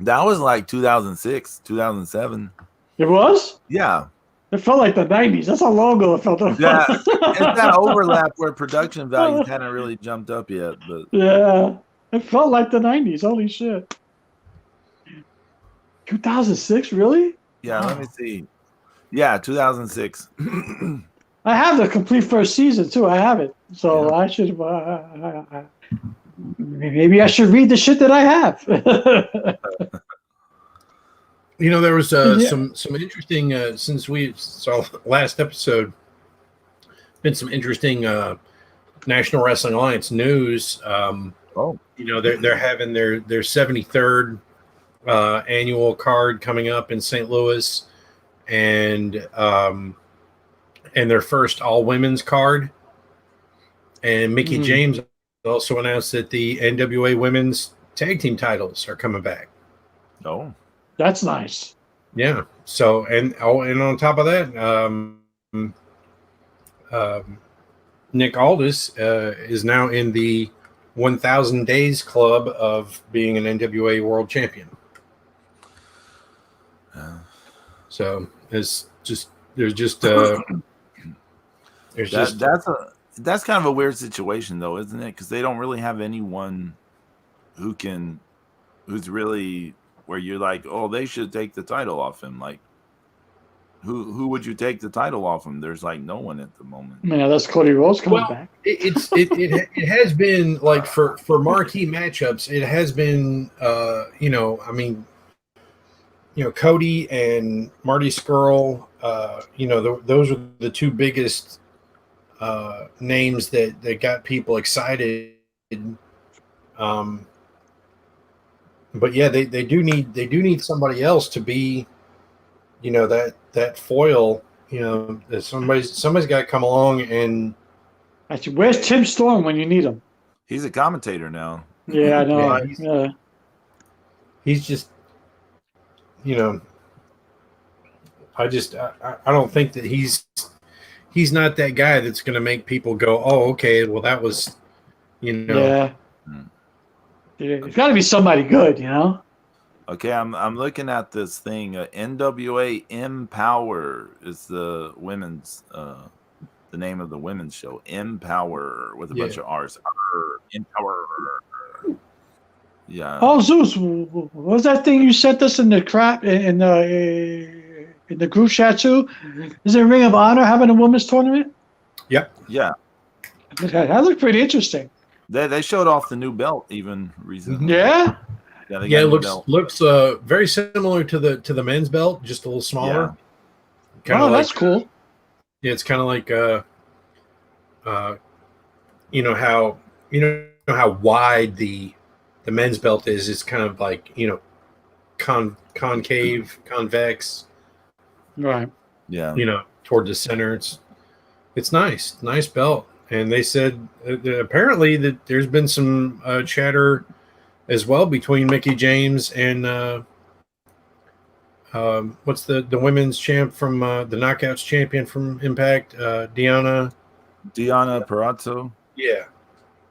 That was like 2006, 2007. It was? Yeah. It felt like the 90s. That's how long ago it felt. Yeah. It's that overlap where production values hadn't really jumped up yet. But yeah. It felt like the 90s. Holy shit. 2006? Really? Yeah, Let me see. Yeah, 2006. I have the complete first season, too. I have it. So I should... maybe I should read the shit that I have. There was some interesting since we saw last episode, been some interesting National Wrestling Alliance news. They're having their 73rd annual card coming up in St. Louis, and and their first all women's card. And Mickey James also announced that the NWA Women's Tag Team titles are coming back. Oh, that's nice. Yeah. So and on top of that, Nick Aldis is now in the 1,000 Days Club of being an NWA World Champion. So there's that's kind of a weird situation though, isn't it? Because they don't really have anyone who's really where you're like, oh, they should take the title off him. Like, who would you take the title off him? There's like no one at the moment. Yeah, that's Cody Rhodes coming back. It has been like for marquee matchups. It has been Cody and Marty Scurll. Those are the two biggest names that got people excited. But yeah, they do need somebody else to be, that foil. Somebody's got to come along and. Actually, where's Tim Storm when you need him? He's a commentator now. Yeah, I know. He's just, I don't think that he's not that guy that's going to make people go, oh, okay, well that was, Yeah. It's got to be somebody good, Okay, I'm looking at this thing. NWA Empower is the women's the name of the women's show. Empower with a bunch of R's. Empower. Yeah. Oh, Zeus, what was that thing you sent us in the crap in the group chat too? Is it Ring of Honor having a women's tournament? Yep. Yeah. That looked pretty interesting. They showed off the new belt even recently. Yeah. It looks very similar to the men's belt, just a little smaller. Yeah. That's cool. Yeah, it's kind of like how wide the men's belt is. It's kind of like concave, convex. Right. Yeah. Toward the center. It's nice belt. And they said apparently that there's been some chatter as well between Mickey James and what's the women's champ from the Knockouts champion from Impact, Deonna Purrazzo. Yeah.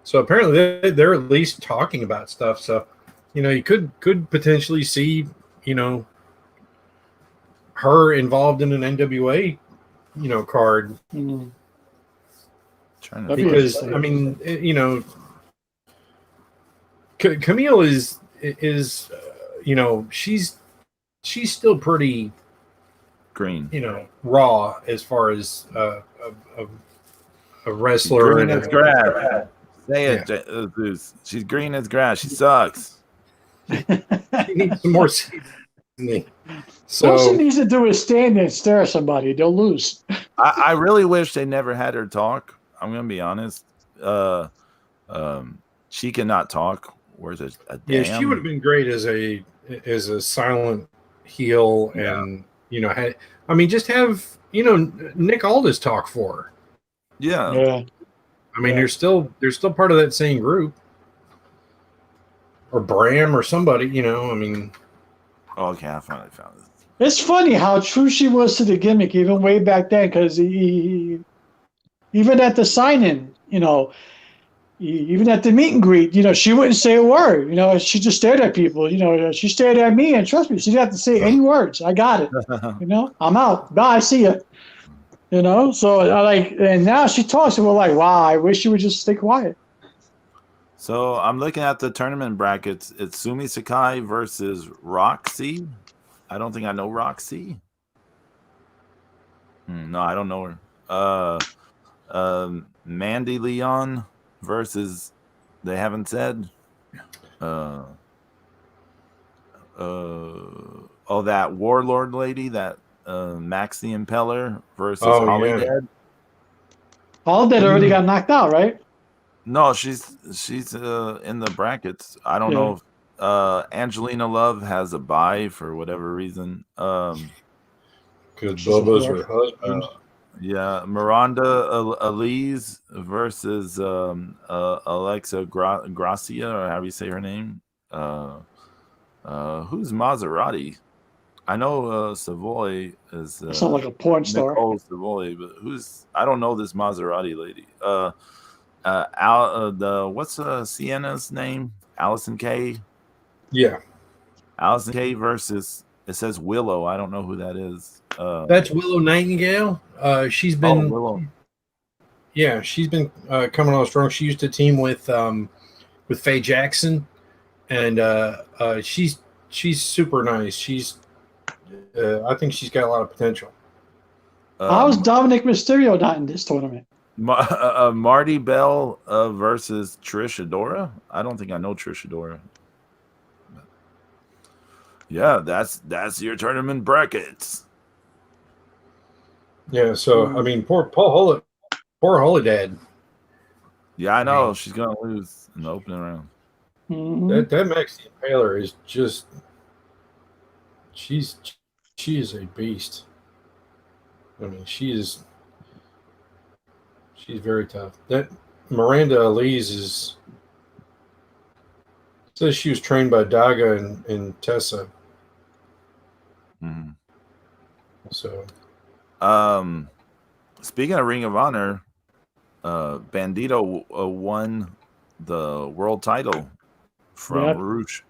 So apparently they're at least talking about stuff. So you could potentially see her involved in an NWA card. Mm-hmm. Because Camille is she's still pretty green, raw as far as a wrestler. Green as grass. Say it, Zeus. She's green as grass. She sucks. She needs some more seasoning. So all she needs to do is stand there and stare at somebody. They'll lose. I really wish they never had her talk. I'm gonna be honest. She cannot talk. Where's a damn? Yeah, she would have been great as a silent heel, and just have Nick Aldis talk for her. Yeah. I mean, they're still part of that same group, or Bram or somebody. Okay, I finally found this. It's funny how true she was to the gimmick, even way back then, because even at the sign-in, even at the meet and greet, she wouldn't say a word. She just stared at people. She stared at me, and trust me, she didn't have to say any words. I got it. I'm out. Bye. See ya. So and now she talks, and we're like, wow, I wish she would just stay quiet. So I'm looking at the tournament brackets. It's Sumi Sakai versus Roxy. I don't think I know Roxy. No, I don't know her. Mandy Leon versus, they haven't said. That Warlord lady, that Max the Impeller versus Holly Dead. Holly Dead already got knocked out, right? No, she's in the brackets. I don't know if Angelina Love has a bye for whatever reason. Because Bubba's her husband. Yeah, Miranda Elise versus Alexa Gracia, or how do you say her name? Who's Maserati? I know Savoy is Sounds like a porn star. Nicole Savoy, but I don't know this Maserati lady. What's Sienna's name? Allison Kay. Yeah, Allison Kay versus, it says Willow. I don't know who that is. that's Willow Nightingale. She's been Willow. Yeah, she's been coming on strong. She used to team with Faye Jackson, and she's super nice. I think she's got a lot of potential. How's Dominic Mysterio not in this tournament? Marty Bell versus Trish Adora. I don't think I know Trish Adora. Yeah, that's your tournament brackets. Yeah, so I mean, poor Holiday. Yeah, I know she's gonna lose in the opening round. Mm-hmm. That Maxine Taylor is just she is a beast. I mean, she's very tough. That Miranda Elise says she was trained by Daga and Tessa. Mm-hmm. So, speaking of Ring of Honor, Bandito won the world title from Roosh.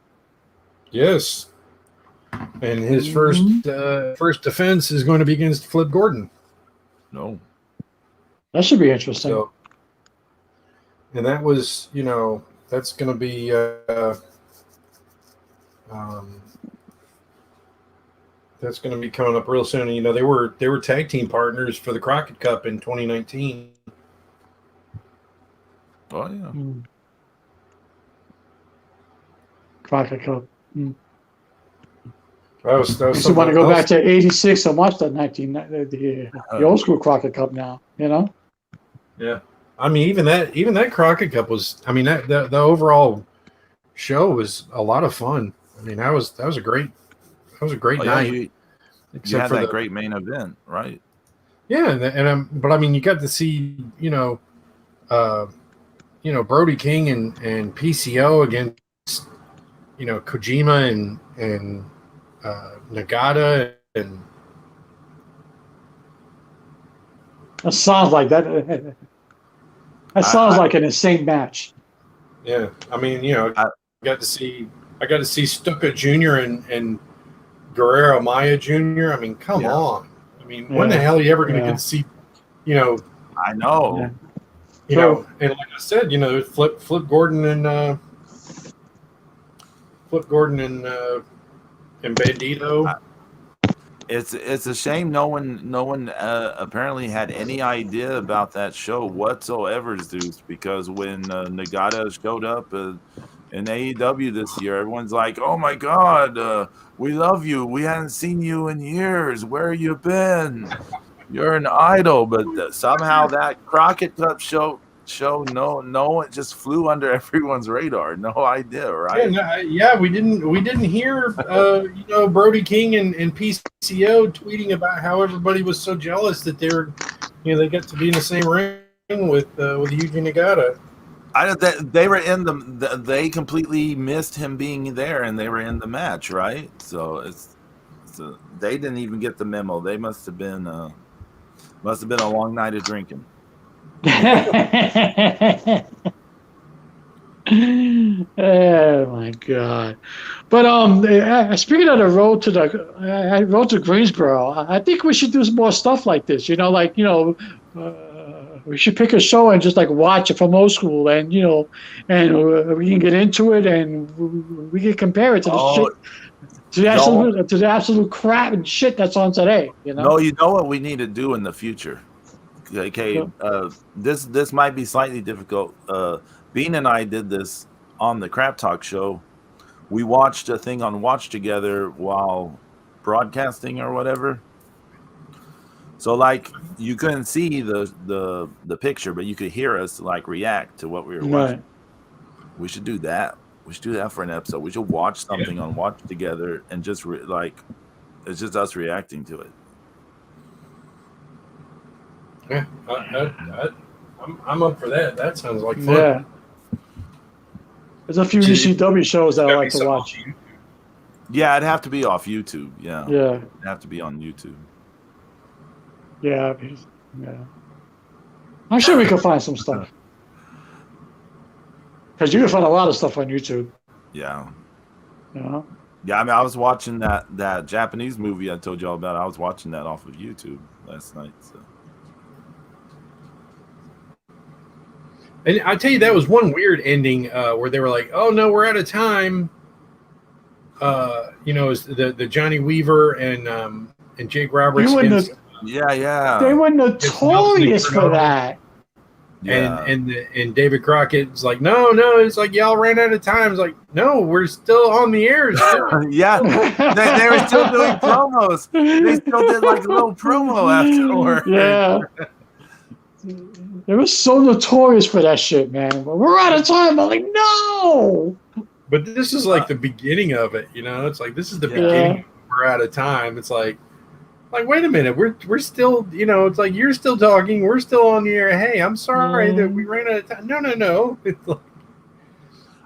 Yes, and his first defense is going to be against Flip Gordon. No, that should be interesting. So, and that was, that's going to be that's going to be coming up real soon. And, they were tag team partners for the Crockett Cup in 2019. Oh yeah, Crockett Cup. Mm. That was I just want to go back to '86 and watch that the old school Crockett Cup now. Yeah, I mean, even that Crockett Cup was. I mean, the overall show was a lot of fun. I mean, that was a great night. You had for that great main event, right? Yeah, but I mean, you got to see Brody King and PCO against Kojima and Nagata, and that sounds like that. That sounds like an insane match. Yeah, I mean, I got to see Stuka Jr. and Guerrero Maya Jr. I mean, come on. I mean, when the hell are you ever going to get to see? I know. And like I said, Flip Gordon and Bandito. It's a shame no one apparently had any idea about that show whatsoever, Zeus, because when Nagata showed up in AEW this year, everyone's like, "Oh my God, we love you. We hadn't seen you in years. Where you been? You're an idol." But somehow that Crockett Cup show no, it just flew under everyone's radar. No idea, right? We didn't hear Brody King and PCO tweeting about how everybody was so jealous that they got to be in the same ring with Yuji Nagata. They were in they completely missed him being there, and they were in the match, right? So they didn't even get the memo. They must have been a long night of drinking. Oh my God! But speaking of the road to Greensboro, I think we should do some more stuff like this. We should pick a show and just like watch it from old school, and we can get into it and we can compare it to the shit, to the absolute crap and shit that's on today. No, you know what we need to do in the future. Okay, this might be slightly difficult. Bean and I did this on the Crap Talk show. We watched a thing on Watch Together while broadcasting or whatever. So like you couldn't see the picture, but you could hear us like react to what we were watching. We should do that. We should do that for an episode. We should watch something on Watch Together and just it's just us reacting to it. Yeah, I mean, you know, I got to see, you know, Flip Gordon and Bandito. I mean, come on. I mean, when the hell you ever going to see, you know, Brody King and PCO tweeting about how everybody was so jealous that It's just us reacting to it. Yeah, I'm up for that. That sounds like fun. Yeah. There's a few ECW shows that I like to watch. Yeah, it'd have to be off YouTube. Yeah. Yeah. It'd have to be on YouTube. Yeah. Yeah. I'm sure we can find some stuff. Because you can find a lot of stuff on YouTube. Yeah. You know? Yeah, I mean, I was watching that Japanese movie I told y'all about. I was watching that off of YouTube last night. So. And I tell you, that was one weird ending where they were like, "Oh no, we're out of time." Is the Johnny Weaver and Jake Roberts against. Yeah. They were notorious for that. Yeah. And David Crockett's like, no, it's like y'all ran out of time. It's like, no, we're still on the air. Yeah, they were still doing promos. They still did like a little promo afterward. Yeah. They were so notorious for that shit, man. But we're out of time. I'm like, no. But this is like the beginning of it, It's like this is the beginning. We're out of time. It's like wait a minute, we're still, it's like you're still talking, we're still on the air. Hey, I'm sorry that we ran out of time. No. It's like,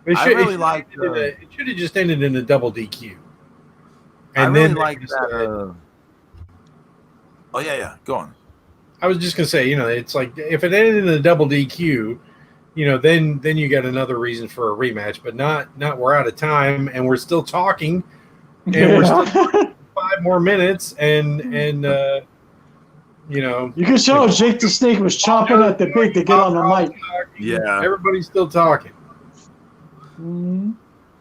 it should have just ended in a double DQ. And I then really like that. Oh yeah, go on. I was just gonna say, it's like if it ended in a double DQ, then you got another reason for a rematch, but not we're out of time and we're still talking, and we're still talking 5 more minutes, and you can show Jake the Snake was chomping at the bit to get on the mic. Yeah, everybody's still talking. Mm-hmm.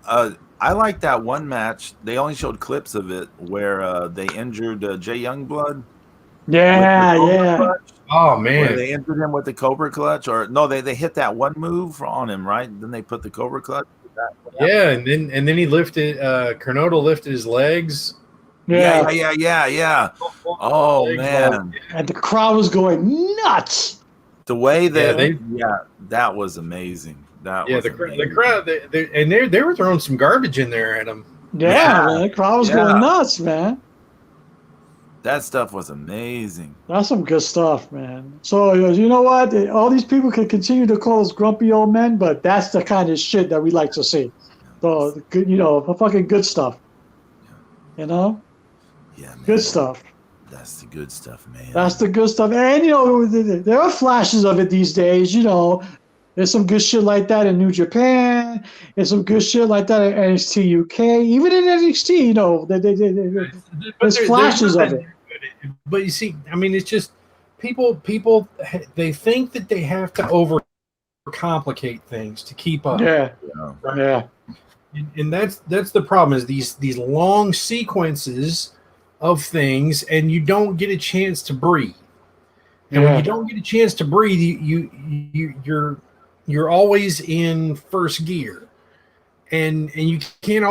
I like that one match. They only showed clips of it where they injured Jay Youngblood. Yeah. Clutch. Oh man, where they injured him with the Cobra Clutch, or no? They hit that one move on him, right? Then they put the Cobra Clutch. Yeah, and then he lifted. Cornado lifted his legs. Yeah. Oh man! And the crowd was going nuts. The way that that was amazing. The crowd, they were throwing some garbage in there at him. Yeah, man, the crowd was going nuts, man. That stuff was amazing. That's some good stuff, man. So you know what? All these people can continue to call us grumpy old men, but that's the kind of shit that we like to see. So good, the fucking good stuff. Yeah, man. Good stuff. That's the good stuff, man. That's the good stuff. And there are flashes of it these days. There's some good shit like that in New Japan. There's some good shit like that in NXT UK. Even in NXT, there's flashes of it. But you see, I mean, it's just people. They think that they have to overcomplicate things to keep up. Yeah. And that's the problem. Is these long sequences of things, and you don't get a chance to breathe. And when you don't get a chance to breathe, you're always in first gear, and you can't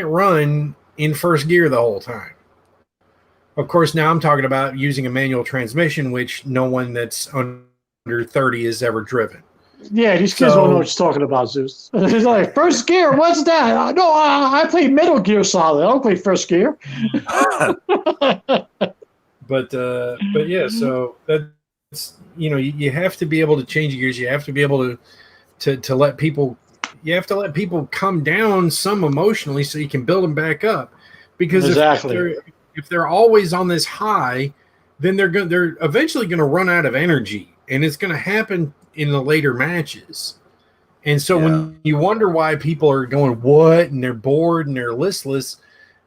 run in first gear the whole time. Of course, now I'm talking about using a manual transmission, which no one that's under 30 has ever driven. Yeah, these kids don't know what you're talking about, Zeus. It's like, first gear, what's that? No, I play Metal Gear Solid. I don't play first gear. But yeah, so that's you have to be able to change gears. You have to be able to let people. You have to let people come down some emotionally so you can build them back up. Because if they're always on this high, then they're eventually going to run out of energy, and it's going to happen in the later matches. And so when you wonder why people are going what and they're bored and they're listless,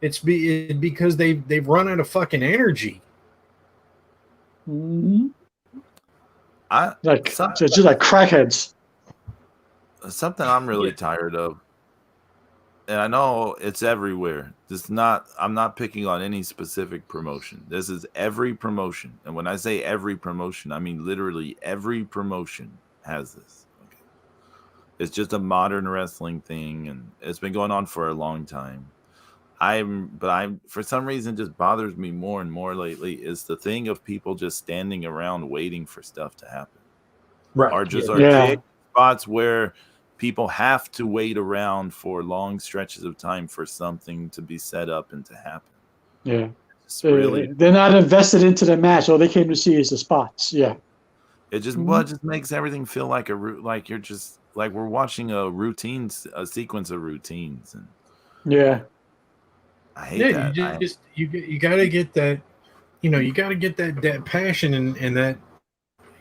it's because they've run out of fucking energy. Mm-hmm. Just like crackheads. Something I'm really tired of, and I know it's everywhere. I'm not picking on any specific promotion. This is every promotion, and when I say every promotion, I mean literally every promotion has this. Okay. It's just a modern wrestling thing, and it's been going on for a long time. I'm for some reason just bothers me more and more lately is the thing of people just standing around waiting for stuff to happen. Right. Or just archaic spots where people have to wait around for long stretches of time for something to be set up and to happen. Yeah. It's really, They're not invested into the match. All they came to see is the spots. Yeah. it just makes everything feel like like you're just like we're watching a sequence of routines, and Yeah. I hate that. You got to get that, you got to get that passion and that,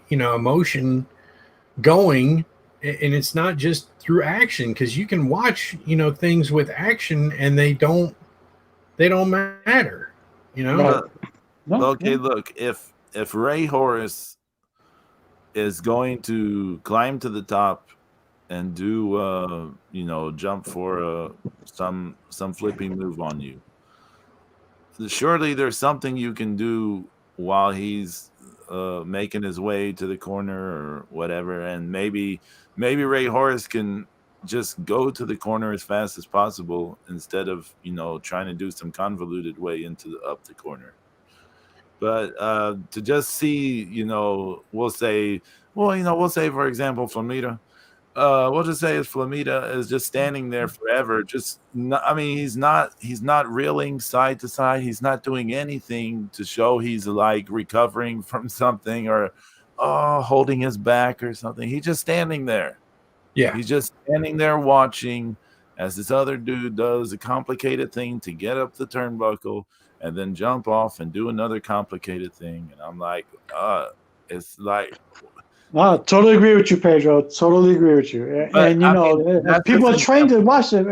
emotion going. And it's not just through action, because you can watch, things with action and they don't matter, Right. No, Okay, look, if Ray Horace is going to climb to the top and do jump for some flipping move on you, surely there's something you can do while he's making his way to the corner or whatever, and maybe Ray Horace can just go to the corner as fast as possible instead of trying to do some convoluted way up the corner. But to just see, we'll say for example Flamita. We'll just say Flamita is just standing there forever. Just not, I mean, he's not reeling side to side. He's not doing anything to show he's like recovering from something or holding his back or something. He's just standing there. Yeah. He's just standing there watching as this other dude does a complicated thing to get up the turnbuckle and then jump off and do another complicated thing. And I'm like, it's like, I totally agree with you, Pedro. Totally agree with you. But, And that's people are just trained to watch it.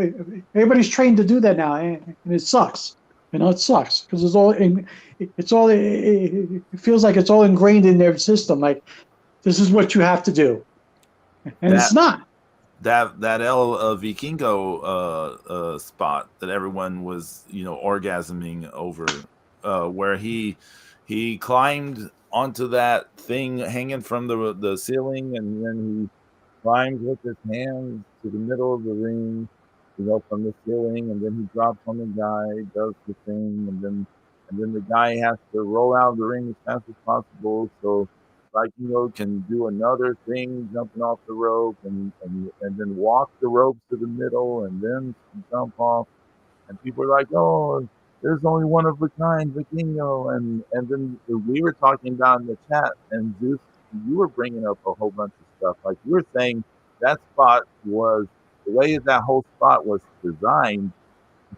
Everybody's trained to do that now, and it sucks. It sucks because it feels like it's all ingrained in their system. Like, this is what you have to do, and it's not. That El Vikingo spot that everyone was orgasming over, where he climbed onto that thing hanging from the ceiling, and then he climbs with his hands to the middle of the ring, from the ceiling, and then he drops on the guy, does the thing, and then the guy has to roll out of the ring as fast as possible so Vikingo can do another thing, jumping off the rope, and then walk the ropes to the middle, and then jump off. And people are like, "Oh, there's only one of a kind, Vikingo." And then we were talking about in the chat, and Zeus, you were bringing up a whole bunch of stuff. Like you were saying, that spot was the way that whole spot was designed.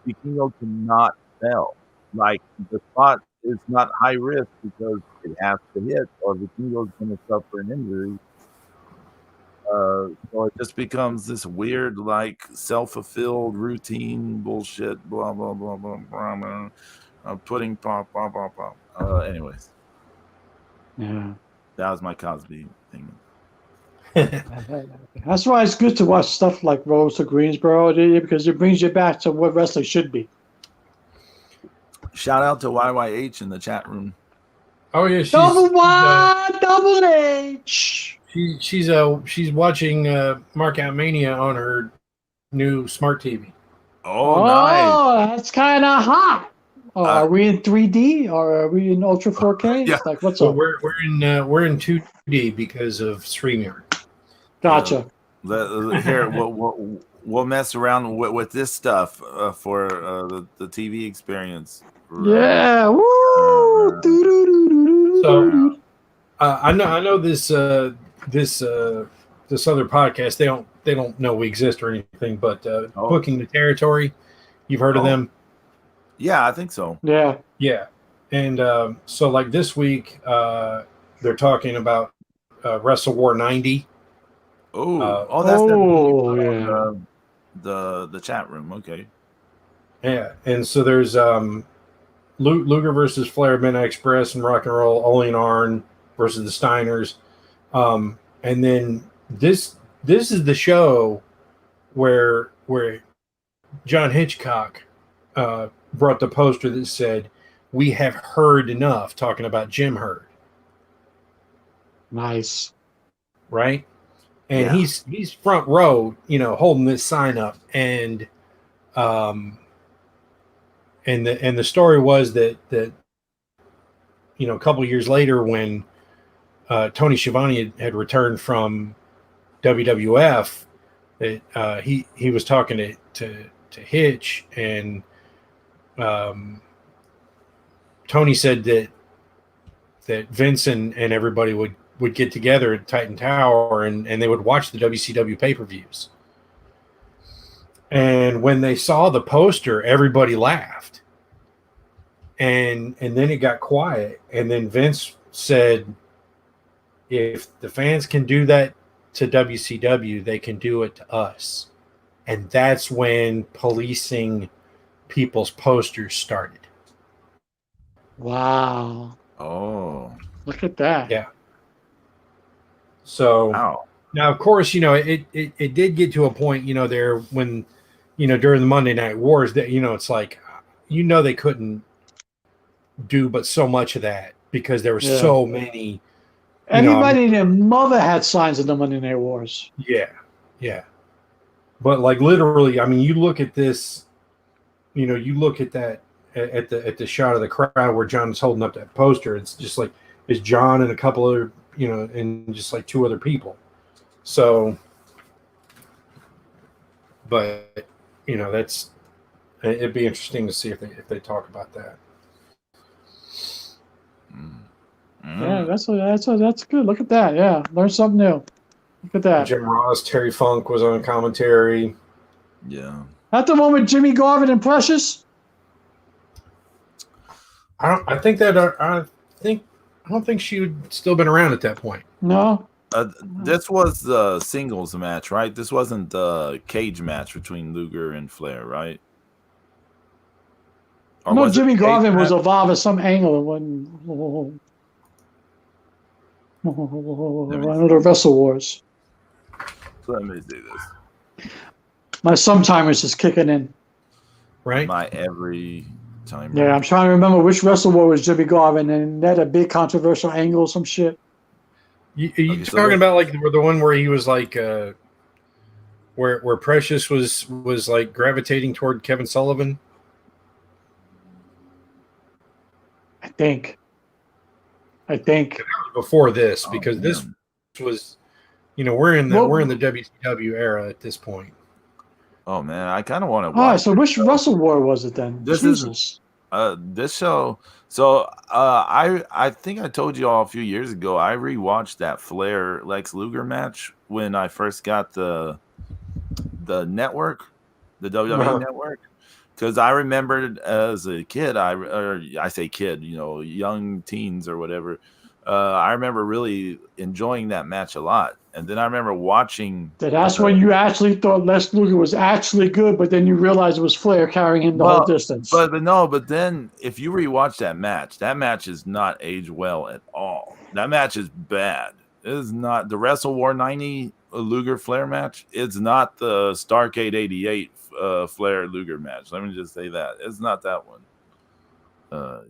Vikingo cannot fail. Like the spot is not high risk because it has to hit, or Vikingo's going to suffer an injury. So it just becomes this weird, like self-fulfilled routine bullshit. Blah blah blah blah blah. Pudding pop pop pop pop. Anyways, Yeah, that was my Cosby thing. that's why it's good to watch stuff like Rose to Greensboro, because it brings you back to what wrestling should be. Shout out to YYH in the chat room. Oh yeah, Double H. She's watching Markout Mania on her new smart TV. Oh, nice. That's kind of hot. Are we in 3D or are we in Ultra 4K? Yeah. It's like, what's So up? we're in 2D because of StreamYard. Gotcha. Here, we'll mess around with this stuff for the TV experience. Yeah. Woo. So I know this other podcast. They don't know we exist or anything, but Booking the Territory. You've heard of them? Yeah, I think so. Yeah. Yeah. And so like this week, they're talking about Wrestle War 90. That's yeah. The chat room. Okay. Yeah, and so there's Luger versus Flair, Midnight Express, and Rock and Roll, Ole and Arn versus the Steiners, and then this is the show where John Hitchcock brought the poster that said, "We have heard enough," talking about Jim Herd. Nice. Right? And he's front row, holding this sign up, and the story was that a couple of years later when Tony Schiavone had returned from WWF, that he was talking to Hitch, and Tony said that Vince and everybody would get together at Titan Tower and they would watch the WCW pay-per-views. And when they saw the poster, everybody laughed. And then it got quiet. And then Vince said, if the fans can do that to WCW, they can do it to us. And that's when policing people's posters started. Wow. Oh. Look at that. Yeah. So Wow. now, of course, it did get to a point, there when, during the Monday Night Wars that, it's like, they couldn't do but so much of that because there were so many. Everybody and their mother had signs in the Monday Night Wars. Yeah. Yeah. But like literally, I mean, you look at this, you look at that at the shot of the crowd where John's holding up that poster. It's just like it's John and a couple other, and just like two other people. So, but that's it'd be interesting to see if they talk about that. Yeah, that's good. Look at that. Yeah, learn something new. Look at that. Jim Ross, Terry Funk was on commentary. Yeah. At the moment, Jimmy Garvin and Precious. I don't think she would still been around at that point. No. This was the singles match, right? This wasn't the cage match between Luger and Flair, right? Or No, was it Jimmy a cage Garvin was match? involved at some angle when one of the Wrestle Wars. Let me see this. My sometimers is kicking in. Right? My every time. Yeah, I'm trying to remember which Wrestle War was Jimmy Garvin, and that a big controversial angle, some shit. You talking about like the one where he was like, where Precious was like gravitating toward Kevin Sullivan? I think. Before this, because this was, we're in the WCW era at this point. Oh man, I kind of want to watch. All right, so which Wrestle War was it then? This Jesus. This show. So I think I told you all a few years ago. I rewatched that Flair Lex Luger match when I first got the network, the WWE network, because I remembered as a kid. I say kid, young teens or whatever. I remember really enjoying that match a lot. And then I remember watching. That's when you actually thought Lex Luger was actually good, but then you realized it was Flair carrying him the whole distance. But then if you rewatch that match is not aged well at all. That match is bad. It is not the Wrestle War 90 Luger Flair match. It's not the Starrcade 88 Flair Luger match. Let me just say that. It's not that one.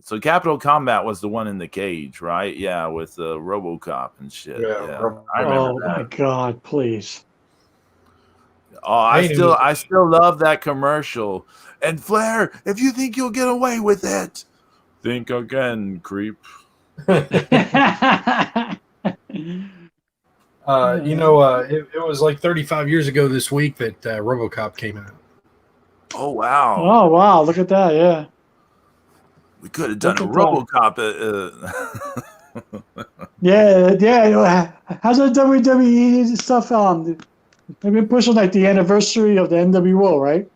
So Capital Combat was the one in the cage, right? Yeah, with RoboCop and shit. Yeah. I remember that. My God, please. Oh, I still love that commercial. And Flair, if you think you'll get away with it, think again, creep. It was like 35 years ago this week that RoboCop came out. Oh wow! Oh wow! Look at that! Yeah. We could have done a RoboCop. Yeah. How's that WWE stuff? They've been pushing like the anniversary of the NWO, right?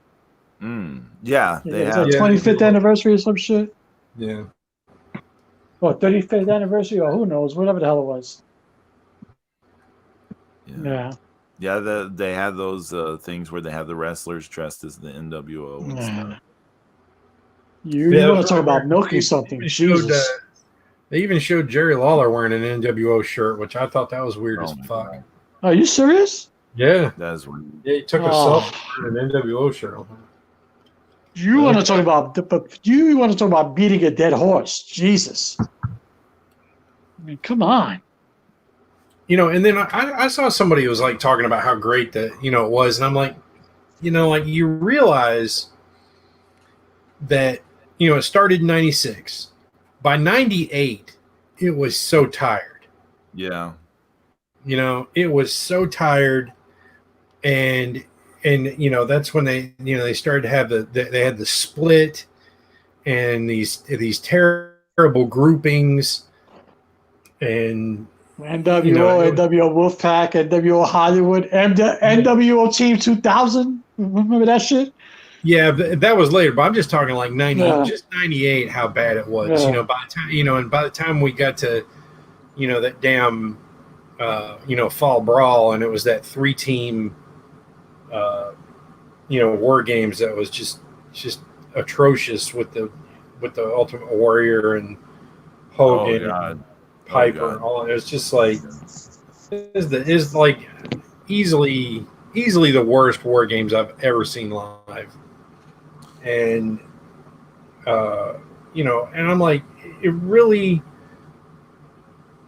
Yeah, they have 25th anniversary or some shit. Yeah. Or 35th anniversary, or who knows, whatever the hell it was. Yeah. Yeah, they had those things where they have the wrestlers dressed as the NWO and stuff. You want to talk about milking something? Jesus. They even showed Jerry Lawler wearing an NWO shirt, which I thought that was weird as fuck. God. Are you serious? Yeah, that's weird. Yeah, he took a selfie wearing an NWO shirt on. You want to talk about beating a dead horse? Jesus. I mean, come on. And then I saw somebody who was like talking about how great that it was, and I'm like, you realize that it started in 96. By 98, it was so tired. Yeah. It was so tired, and that's when they started to have they had the split and these terrible groupings, and NWO, you know, NWO Wolfpack, NWO Hollywood, NWO Team 2000. Remember that shit? yeah, that was later. But I'm just talking like 90, Yeah. just 98. How bad it was, Yeah. you know. By the time, you know, and by the time we got to, you know, that damn, you know, fall brawl, and it was that 3-team, you know, war games that was just atrocious with the Ultimate Warrior and Oh Hogan God. and Piper. All it was just like is like easily the worst war games I've ever seen live. And you know, and I'm like, it really,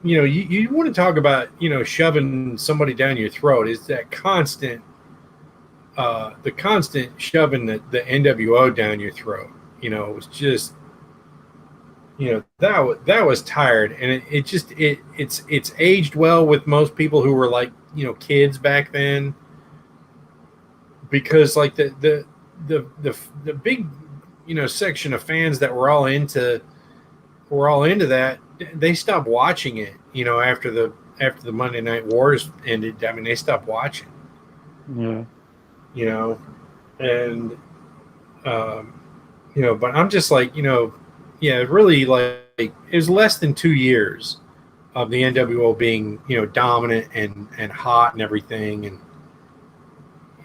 you know, you want to talk about, you know, shoving somebody down your throat, is that constant the constant shoving the NWO down your throat. You know, it was just, you know, that was tired, and it's aged well with most people who were like, you know, kids back then, because like the big, you know, section of fans that were all into that, they stopped watching it, you know, after the Monday Night Wars ended. I mean, they stopped watching, Yeah. you know, and um, you know, but I'm just like, you know, yeah, really, like it was less than 2 years of the NWO being, you know, dominant and hot and everything, and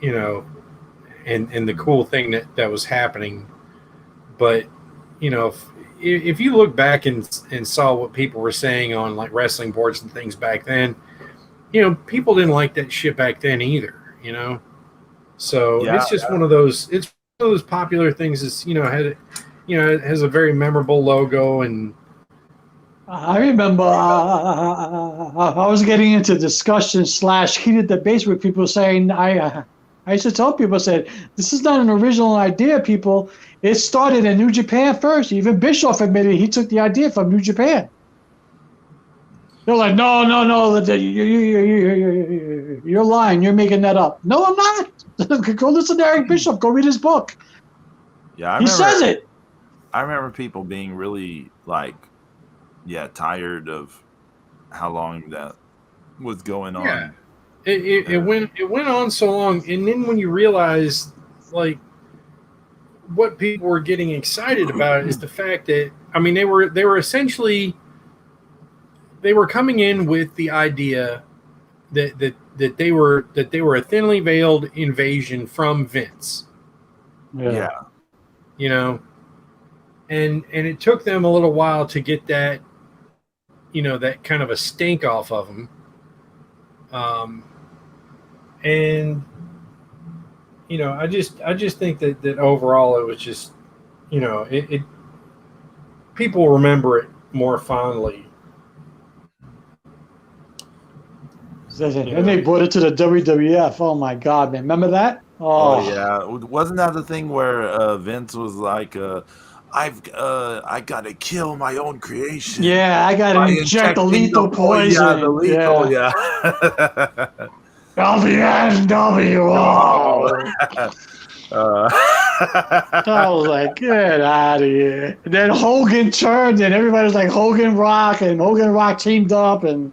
you know, and the cool thing that was happening. But you know, if you look back and saw what people were saying on like wrestling boards and things back then, you know, people didn't like that shit back then either, you know. So Yeah. it's just one of those. It's one of those popular things. Is, you know, it has a very memorable logo, and I remember I was getting into discussion / heated debates with people saying I used to tell people, said, this is not an original idea, people. It started in New Japan first. Even Bischoff admitted he took the idea from New Japan. They're like, no, you're lying. You're making that up. No, I'm not. Go listen to Eric Bischoff. Go read his book. Yeah, He says it. I remember people being really like, yeah, tired of how long that was going on. yeah, it went on so long, and then when you realize like what people were getting excited about is the fact that, I mean, they were essentially, they were coming in with the idea that they were a thinly veiled invasion from Vince, Yeah. you know, and it took them a little while to get that, you know, that kind of a stink off of them, and you know, I just think that overall it was just, you know, it people remember it more fondly. And they brought it to the WWF. Oh my God, man! Remember that? Oh yeah, wasn't that the thing where Vince was like, I gotta kill my own creation. Yeah, I gotta inject the lethal poison. Yeah, the lethal. Yeah. WNWO. I was like, get out of here. And then Hogan turned, and everybody was like, Hogan Rock, and Hogan Rock teamed up, and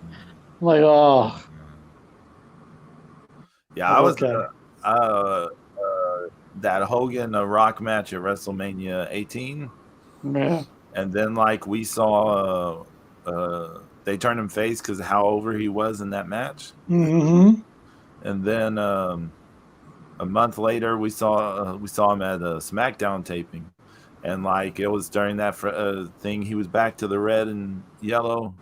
I'm like, oh. Yeah, I was that Hogan Rock match at WrestleMania 18. Yeah. And then like we saw they turned him face because of how over he was in that match. Mm-hmm. And then a month later we saw him at a SmackDown taping, and like it was during that thing he was back to the red and yellow,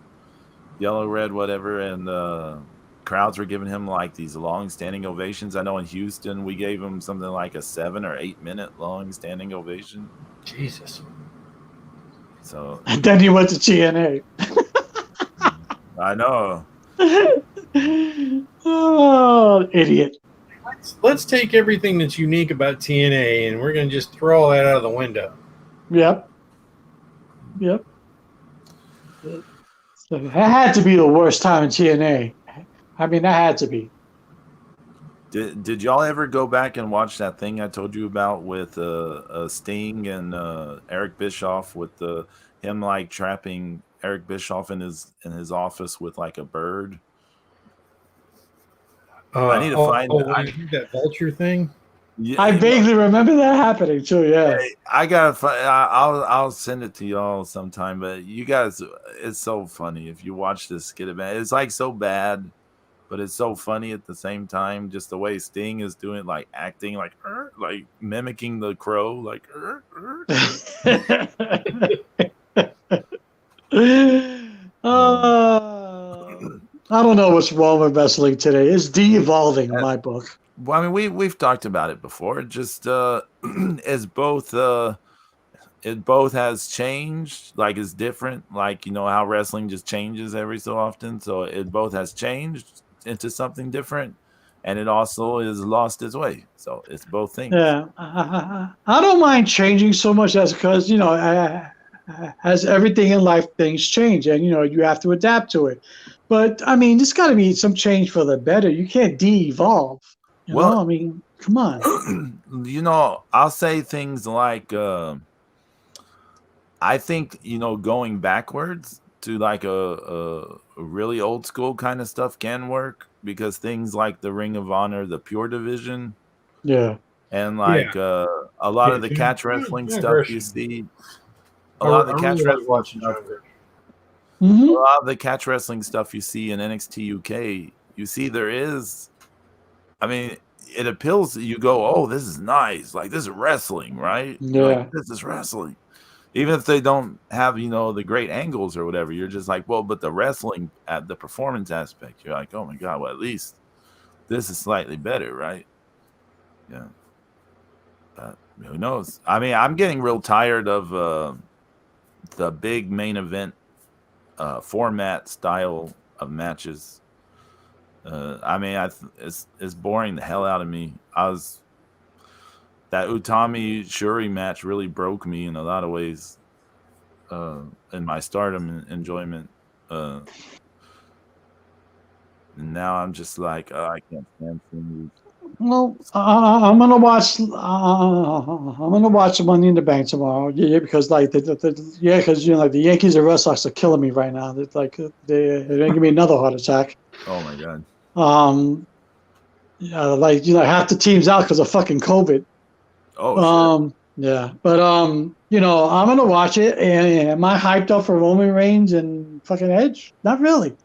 red, whatever, and crowds were giving him like these long standing ovations. I know in Houston we gave him something like a 7 or 8 minute long standing ovation. Jesus. So and then he went to TNA. I know. Oh, idiot. Let's take everything that's unique about TNA and we're going to just throw all that out of the window. Yep. So that had to be the worst time in TNA. I mean, that had to be. Did y'all ever go back and watch that thing I told you about with Sting and Eric Bischoff with him him like trapping Eric Bischoff in his office with like a bird. I need to find. When you do that vulture thing. Yeah, I vaguely remember that happening too. Yeah. I gotta find. I'll send it to y'all sometime. But you guys, it's so funny if you watch this skit event. It's like so bad, but it's so funny at the same time. Just the way Sting is doing, like acting, like mimicking the crow, like. I don't know what's wrong with wrestling today. It's de-evolving in my book. Well, I mean, we've talked about it before. It just it's both. It both has changed, like it's different, like how wrestling just changes every so often. So it both has changed into something different, and it also is lost its way. So it's both things. Yeah, I don't mind changing so much as because as everything in life, things change, and you have to adapt to it. But I mean, there's got to be some change for the better. You can't de-evolve. I mean, come on. I'll say things like. I think going backwards to like a really old school kind of stuff can work because things like the Ring of Honor, the Pure Division, and like a lot of the catch wrestling stuff you see, a lot of the catch wrestling stuff, a lot of the catch wrestling stuff you see in NXT UK, you see there is, I mean, it appeals. You go, oh, this is nice, like this is wrestling, right? Like, this is wrestling. Even if they don't have, the great angles or whatever, you're just like, well, but the wrestling at the performance aspect, you're like, oh my God, well, at least this is slightly better, right? Yeah. But who knows? I mean, I'm getting real tired of the big main event format style of matches. I mean, it's boring the hell out of me. That Utami Shuri match really broke me in a lot of ways in my Stardom enjoyment. And now I'm just like, I can't stand things. Well, I'm gonna watch. I'm gonna watch Money in the Bank tomorrow. Yeah, because like because the Yankees and Red Sox are killing me right now. It's like they're gonna give me another heart attack. Oh my God. Half the team's out because of fucking COVID. Oh, yeah, but I'm gonna watch it. And am I hyped up for Roman Reigns and fucking Edge? Not really.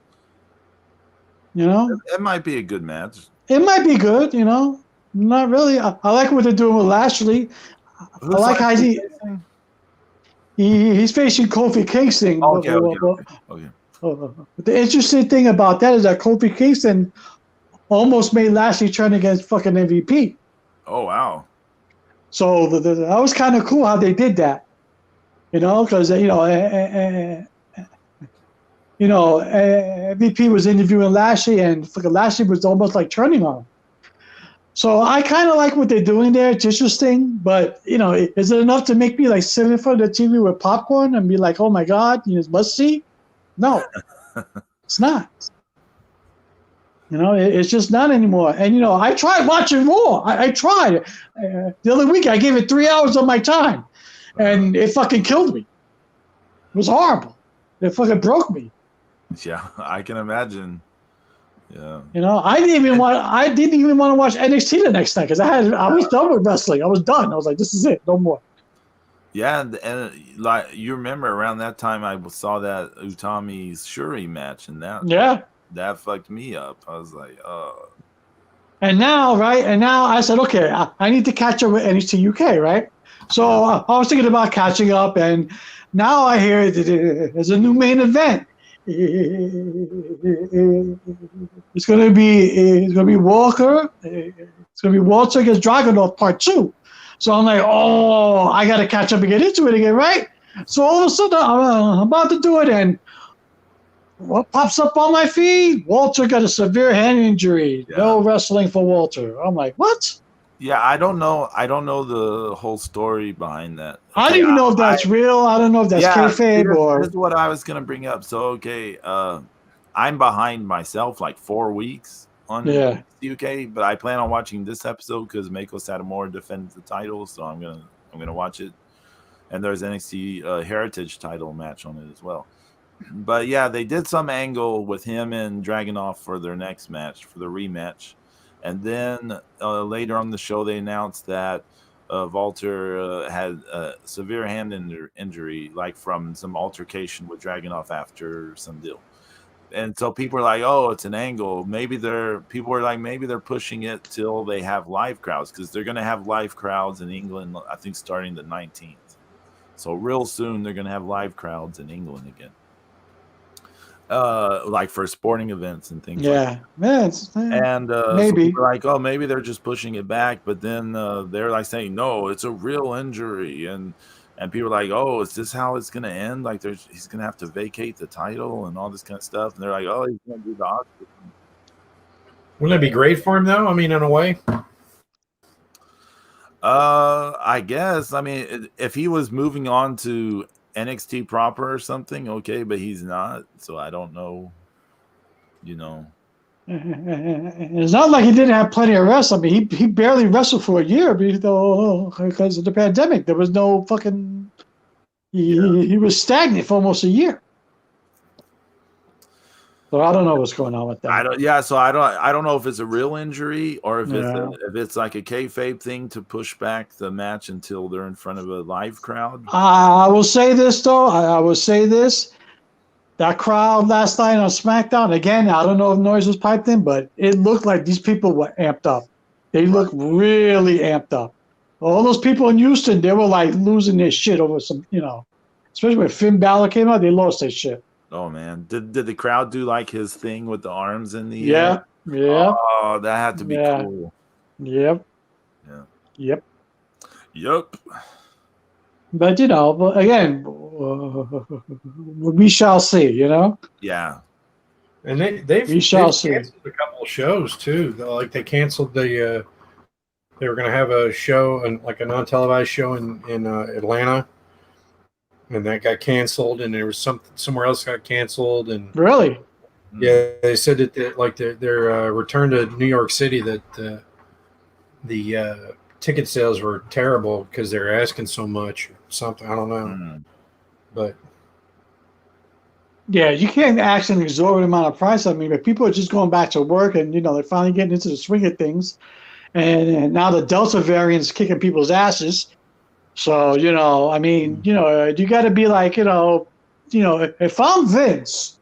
It might be a good match. It might be good. Not really. I like what they're doing with Lashley. I like how he's facing Kofi Kingston. Okay. But the interesting thing about that is that Kofi Kingston almost made Lashley turn against fucking MVP. Oh wow. So that was kind of cool how they did that, because MVP was interviewing Lashley, and fucking Lashley was almost like turning on him. So I kind of like what they're doing there. It's interesting, but is it enough to make me like sit in front of the TV with popcorn and be like, oh my God, must see? No, it's not. It's just not anymore. And, I tried watching more. I tried. The other week, I gave it 3 hours of my time, and it fucking killed me. It was horrible. It fucking broke me. Yeah, I can imagine. Yeah. I didn't even want to watch NXT the next night because I was done with wrestling. I was done. I was like, this is it. No more. Yeah, and like you remember around that time, I saw that Utami Shuri match, and that fucked me up. I was like, oh. And now I said, okay, I need to catch up with NXT UK, right? So I was thinking about catching up, and now I hear there's a new main event. It's gonna be Walker. It's gonna be Walter against Dragunov Part 2. So I'm like, oh, I gotta catch up and get into it again, right? So all of a sudden, I'm about to do it, and what pops up on my feed? Walter got a severe hand injury. Yeah. No wrestling for Walter. I'm like, what? Yeah, I don't know. I don't know the whole story behind that. Okay, I don't even know if that's real. I don't know if that's kayfabe or. This is what I was gonna bring up. So I'm behind myself like 4 weeks on UK, but I plan on watching this episode because Mako Satomura defends the title, so I'm gonna watch it. and there's NXT Heritage title match on it as well. But yeah, they did some angle with him and Dragunov for their next match, for the rematch. And then later on the show, they announced that Walter had a severe hand injury, like from some altercation with Dragunov after some deal. And so people are like, "Oh, it's an angle." Maybe people are like, maybe they're pushing it till they have live crowds, because they're going to have live crowds in England, I think, starting the 19th. So real soon they're going to have live crowds in England again. Like for sporting events and things like that. And maybe. So people are like, oh, maybe they're just pushing it back, but then they're like saying, no, it's a real injury, and people are like, oh, is this how it's gonna end? Like he's gonna have to vacate the title and all this kind of stuff, and they're like, oh, he's gonna do the Oscar. Wouldn't it be great for him though? I mean, in a way. I guess. I mean, if he was moving on to NXT proper or something, okay, but he's not, so I don't know. It's not like he didn't have plenty of rest. I mean, he barely wrestled for a year because of the pandemic. There was no fucking. He was stagnant for almost a year. So I don't know what's going on with that. I don't know if it's a real injury or if it's like a kayfabe thing to push back the match until they're in front of a live crowd. I will say this though. I will say this. That crowd last night on SmackDown, again, I don't know if noise was piped in, but it looked like these people were amped up. They looked really amped up. All those people in Houston, they were like losing their shit over some, especially when Finn Balor came out, they lost their shit. Oh man, did the crowd do like his thing with the arms in the air? Yeah. Oh, that had to be cool. Yep. Yeah. Yep. But again, we shall see. Yeah. And they've canceled a couple of shows too. Like they canceled they were going to have a show and like a non-televised show in Atlanta. And that got canceled, and there was somewhere else got canceled, and really, yeah, they said that their return to New York City, that the ticket sales were terrible because they're asking so much or something. I don't know, but yeah, you can't ask an exorbitant amount of price. I mean, but people are just going back to work, and they're finally getting into the swing of things, and now the Delta variant is kicking people's asses. So, I mean, you got to be like, if I'm Vince,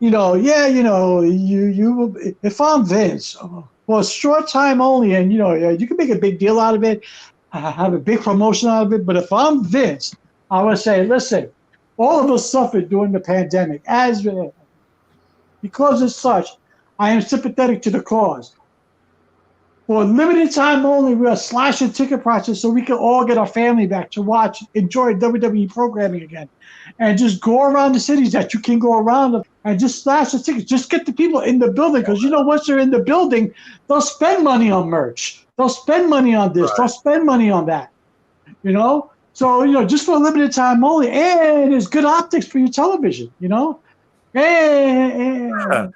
if I'm Vince, for a short time only, and, you can make a big deal out of it, have a big promotion out of it. But if I'm Vince, I would say, listen, all of us suffered during the pandemic. Because as such, I am sympathetic to the cause. For a limited time only, we are slashing ticket prices so we can all get our family back to enjoy WWE programming again. And just go around the cities that you can go around and just slash the tickets. Just get the people in the building, because once they're in the building, they'll spend money on merch. They'll spend money on this. Right. They'll spend money on that. So, just for a limited time only. And it's good optics for your television, And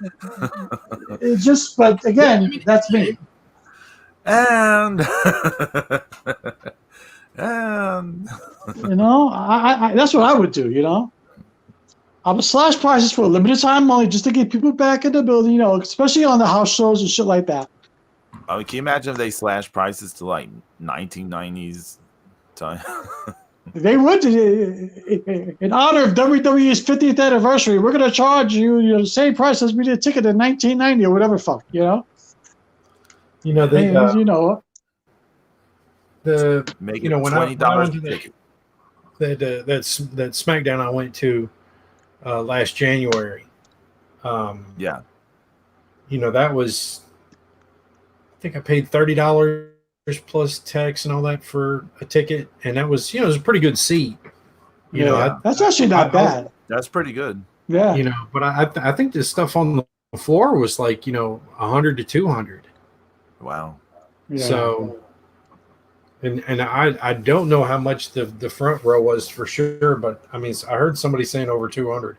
it's just, but again, that's me. And that's what I would do. I would slash prices for a limited time only, just to get people back in the building, especially on the house shows and shit like that. I mean, can you imagine if they slash prices to like 1990s time? They would. In honor of WWE's 50th anniversary, we're going to charge you the same price as we did a ticket in 1990 or whatever fuck, the make it when $20 ticket. That SmackDown I went to last January. Yeah. That was, I think I paid $30 plus tax and all that for a ticket, and that was it was a pretty good seat. That's actually not bad. That's pretty good. Yeah. But I think the stuff on the floor was like $100 to $200. Wow. Yeah. So, and I don't know how much the front row was for sure, but I mean, I heard somebody saying over 200.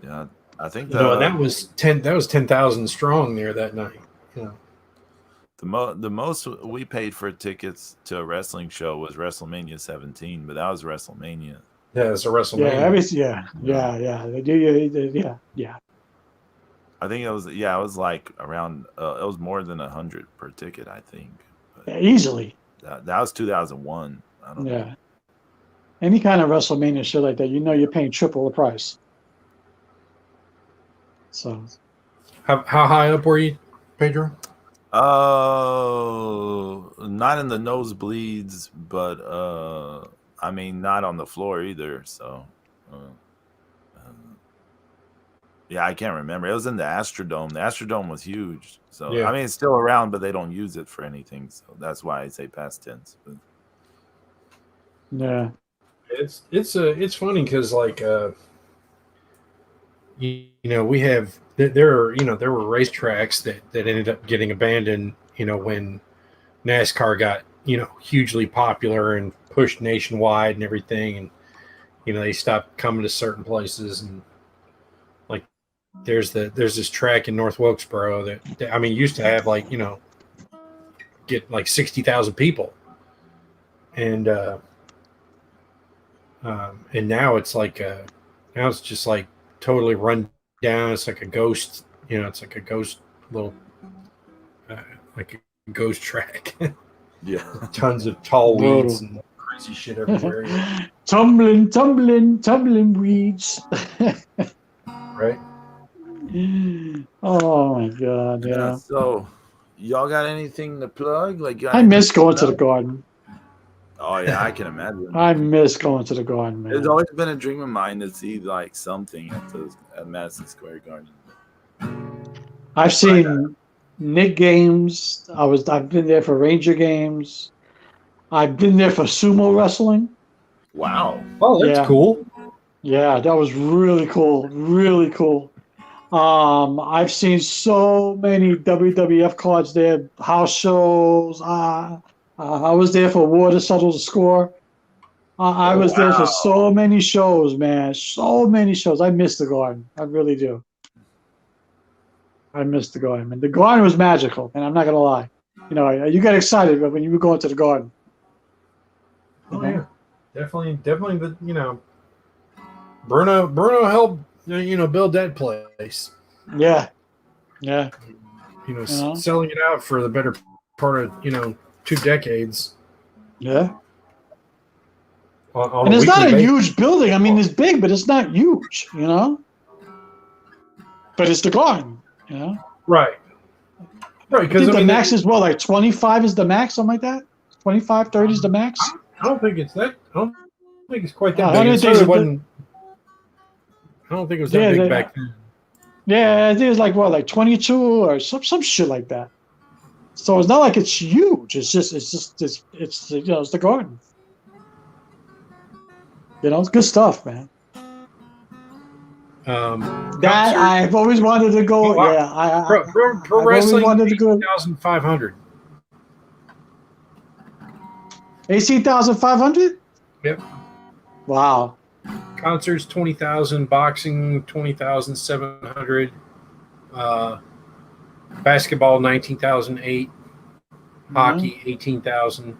Yeah, I think that was 10,000 strong there that night. The most we paid for tickets to a wrestling show was WrestleMania 17, but that was WrestleMania. Yeah, it's a WrestleMania. Yeah. They do. Yeah. I think it was like around. It was more than 100 per ticket, I think. Yeah, easily. That was 2001. I don't know. Any kind of WrestleMania show like that, you're paying triple the price. So, how high up were you, Pedro? Not in the nosebleeds, but I mean, not on the floor either. So, yeah, I can't remember. It was in the Astrodome. The Astrodome was huge. So, Yeah. I mean, it's still around, but they don't use it for anything. So that's why I say past tense. But, yeah. It's funny because like we have there were racetracks that ended up getting abandoned when NASCAR got hugely popular and pushed nationwide and everything, and they stopped coming to certain places, and like there's this track in North Wilkesboro that I mean used to have get like 60,000 people, and now it's now it's just like totally run down. It's like a ghost, it's like a ghost little, like a ghost track. yeah. Tons of tall weeds and crazy shit everywhere. tumbling weeds. Right? Oh my God! Yeah. So, y'all got anything to plug? I miss going to the Garden. Oh yeah, I can imagine. I miss going to the Garden, man. It's always been a dream of mine to see like something at Madison Square Garden. I've seen Nick games. I've been there for Ranger games. I've been there for sumo wrestling. Wow. Oh, that's cool. Yeah, that was really cool. Really cool. I've seen so many WWF cards there, house shows. I was there for War to Settle the Score. I was there for so many shows, man. So many shows. I miss the Garden. I really do. I miss the Garden. And the Garden was magical, and I'm not going to lie. You get excited when you were going to the Garden. Oh, yeah. Definitely, Bruno helped, build that place. Yeah. Selling it out for the better part of, 2 decades. Yeah. And it's not a huge building. I mean, it's big, but it's not huge, But it's the Garden, Right. Right. Because the max is what, like 25 is the max, something like that? 25, 30 is the max? I don't think it's that. I don't think it's quite that big. I don't think it was that big back then. Yeah, I think it was like 22 or some shit like that. So it's not like it's huge. It's the Garden. It's good stuff, man. I've always wanted to go. Oh, wow. Yeah, Pro Wrestling wanted to go. 18,500. 18,500. Yep. Wow. Concerts 20,000, boxing 20,700, basketball 19,008, hockey 18,000.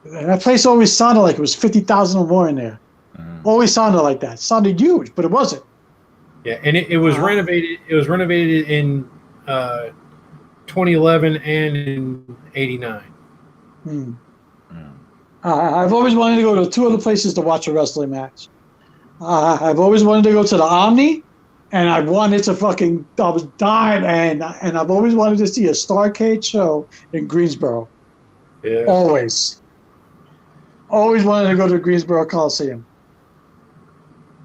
That place always sounded like it was 50,000 or more in there. Always sounded like that. It sounded huge, but it wasn't. Yeah, and it was renovated. It was renovated in 2011 and in '89. I've always wanted to go to 2 other places to watch a wrestling match. I've always wanted to go to the Omni, and I was dying, and I've always wanted to see a Starrcade show in Greensboro. Yeah. Always wanted to go to the Greensboro Coliseum.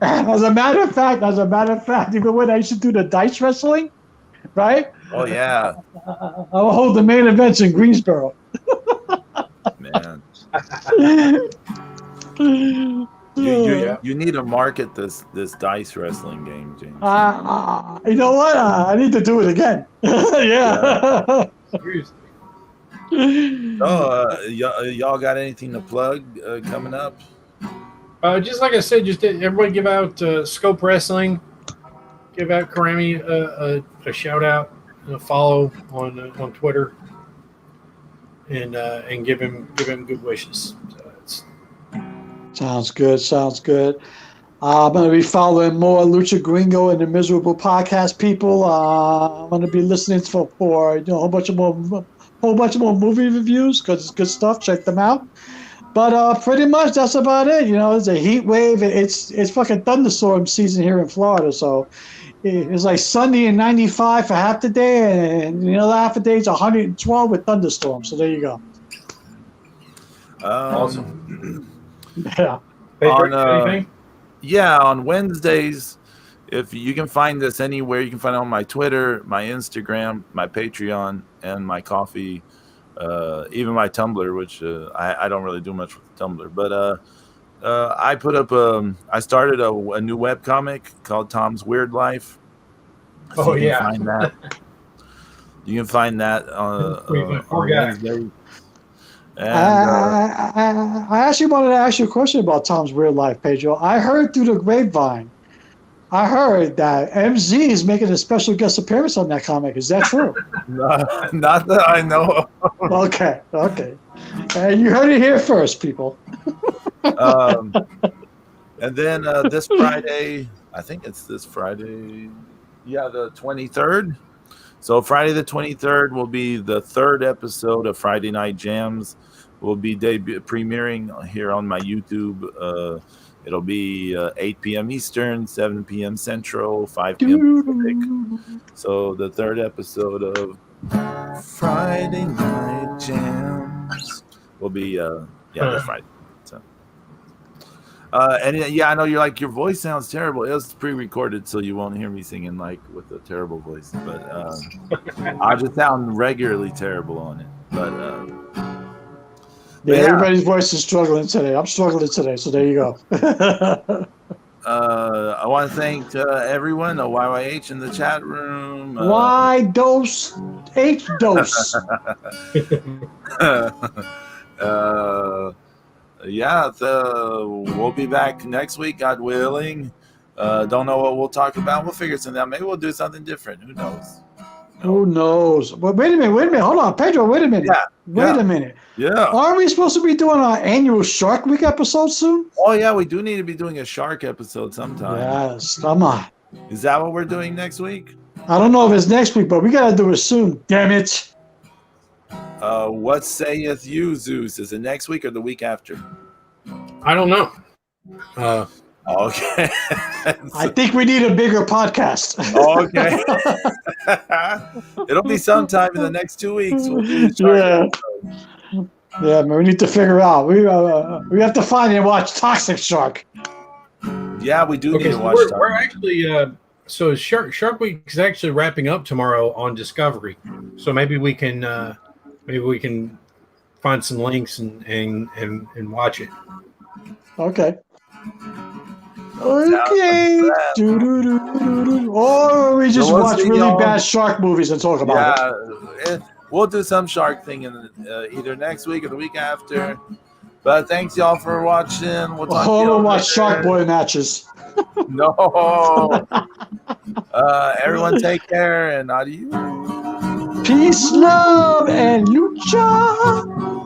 As a matter of fact, even when I used to do the dice wrestling, right? Oh yeah. I'll hold the main events in Greensboro. Man. You need to market this dice wrestling game, James. You know what? I need to do it again. Yeah. So, y'all got anything to plug coming up? Just like I said, just everybody give out Scope Wrestling, give out Karami a shout out and a follow on Twitter. and give him good wishes. So it's Sounds good. Sounds good. I'm going to be following more Lucha Gringo and the Miserable Podcast people. I'm going to be listening for a whole bunch of more movie reviews because it's good stuff. Check them out. But pretty much that's about it. It's a heat wave. It's fucking thunderstorm season here in Florida. So it's like sunny and 95 for half the day, and the other half the day it's 112 with thunderstorms. So there you go. awesome. Yeah. Anything? Yeah, on Wednesdays, if you can find this anywhere, you can find it on my Twitter, my Instagram, my Patreon, and my Coffee, even my Tumblr, which I don't really do much with Tumblr. But I put up I started a new webcomic called Tom's Weird Life. So you can find that. You can find that on Wednesday. And, I actually wanted to ask you a question about Tom's Weird Life, Pedro. I heard through the grapevine, that MZ is making a special guest appearance on that comic. Is that true? Not that I know of. Okay. You heard it here first, people. And then this Friday, I think it's this Friday. Yeah, the 23rd. So Friday the 23rd will be the third episode of Friday Night Jams. Will be premiering here on my YouTube. It'll be 8 p.m. Eastern, 7 p.m. Central, 5 p.m. Pacific. So the third episode of Friday Night Jams will be this Friday. So. I know you're like, your voice sounds terrible. It was pre-recorded, so you won't hear me singing like with a terrible voice. But I just sound regularly terrible on it. But everybody's voice is struggling today. I'm struggling today, so there you go. I want to thank everyone, YYH in the chat room. Y dose, H dose. We'll be back next week, God willing. Don't know what we'll talk about. We'll figure something out. Maybe we'll do something different. Who knows? Who knows? But wait a minute. Hold on, Pedro. Wait a minute. Wait a minute. Yeah. Aren't we supposed to be doing our annual Shark Week episode soon? Oh yeah, we do need to be doing a shark episode sometime. Yes, come on. Is that what we're doing next week? I don't know if it's next week, but we gotta do it soon. Damn it. What saith you, Zeus? Is it next week or the week after? I don't know. Okay. I think we need a bigger podcast. Okay. It'll be sometime in the next 2 weeks. We'll do Yeah, man, we need to figure out. We have to find and watch Toxic Shark. Yeah, we do need to watch. We're actually so Shark Week is actually wrapping up tomorrow on Discovery. So maybe we can find some links and watch it. Okay. Okay. Or we just watch really bad shark movies and talk about it. We'll do some shark thing in either next week or the week after. But thanks y'all for watching. We'll talk to you we'll watch Shark Boy matches. No. Everyone take care and adios. Peace, love, and lucha.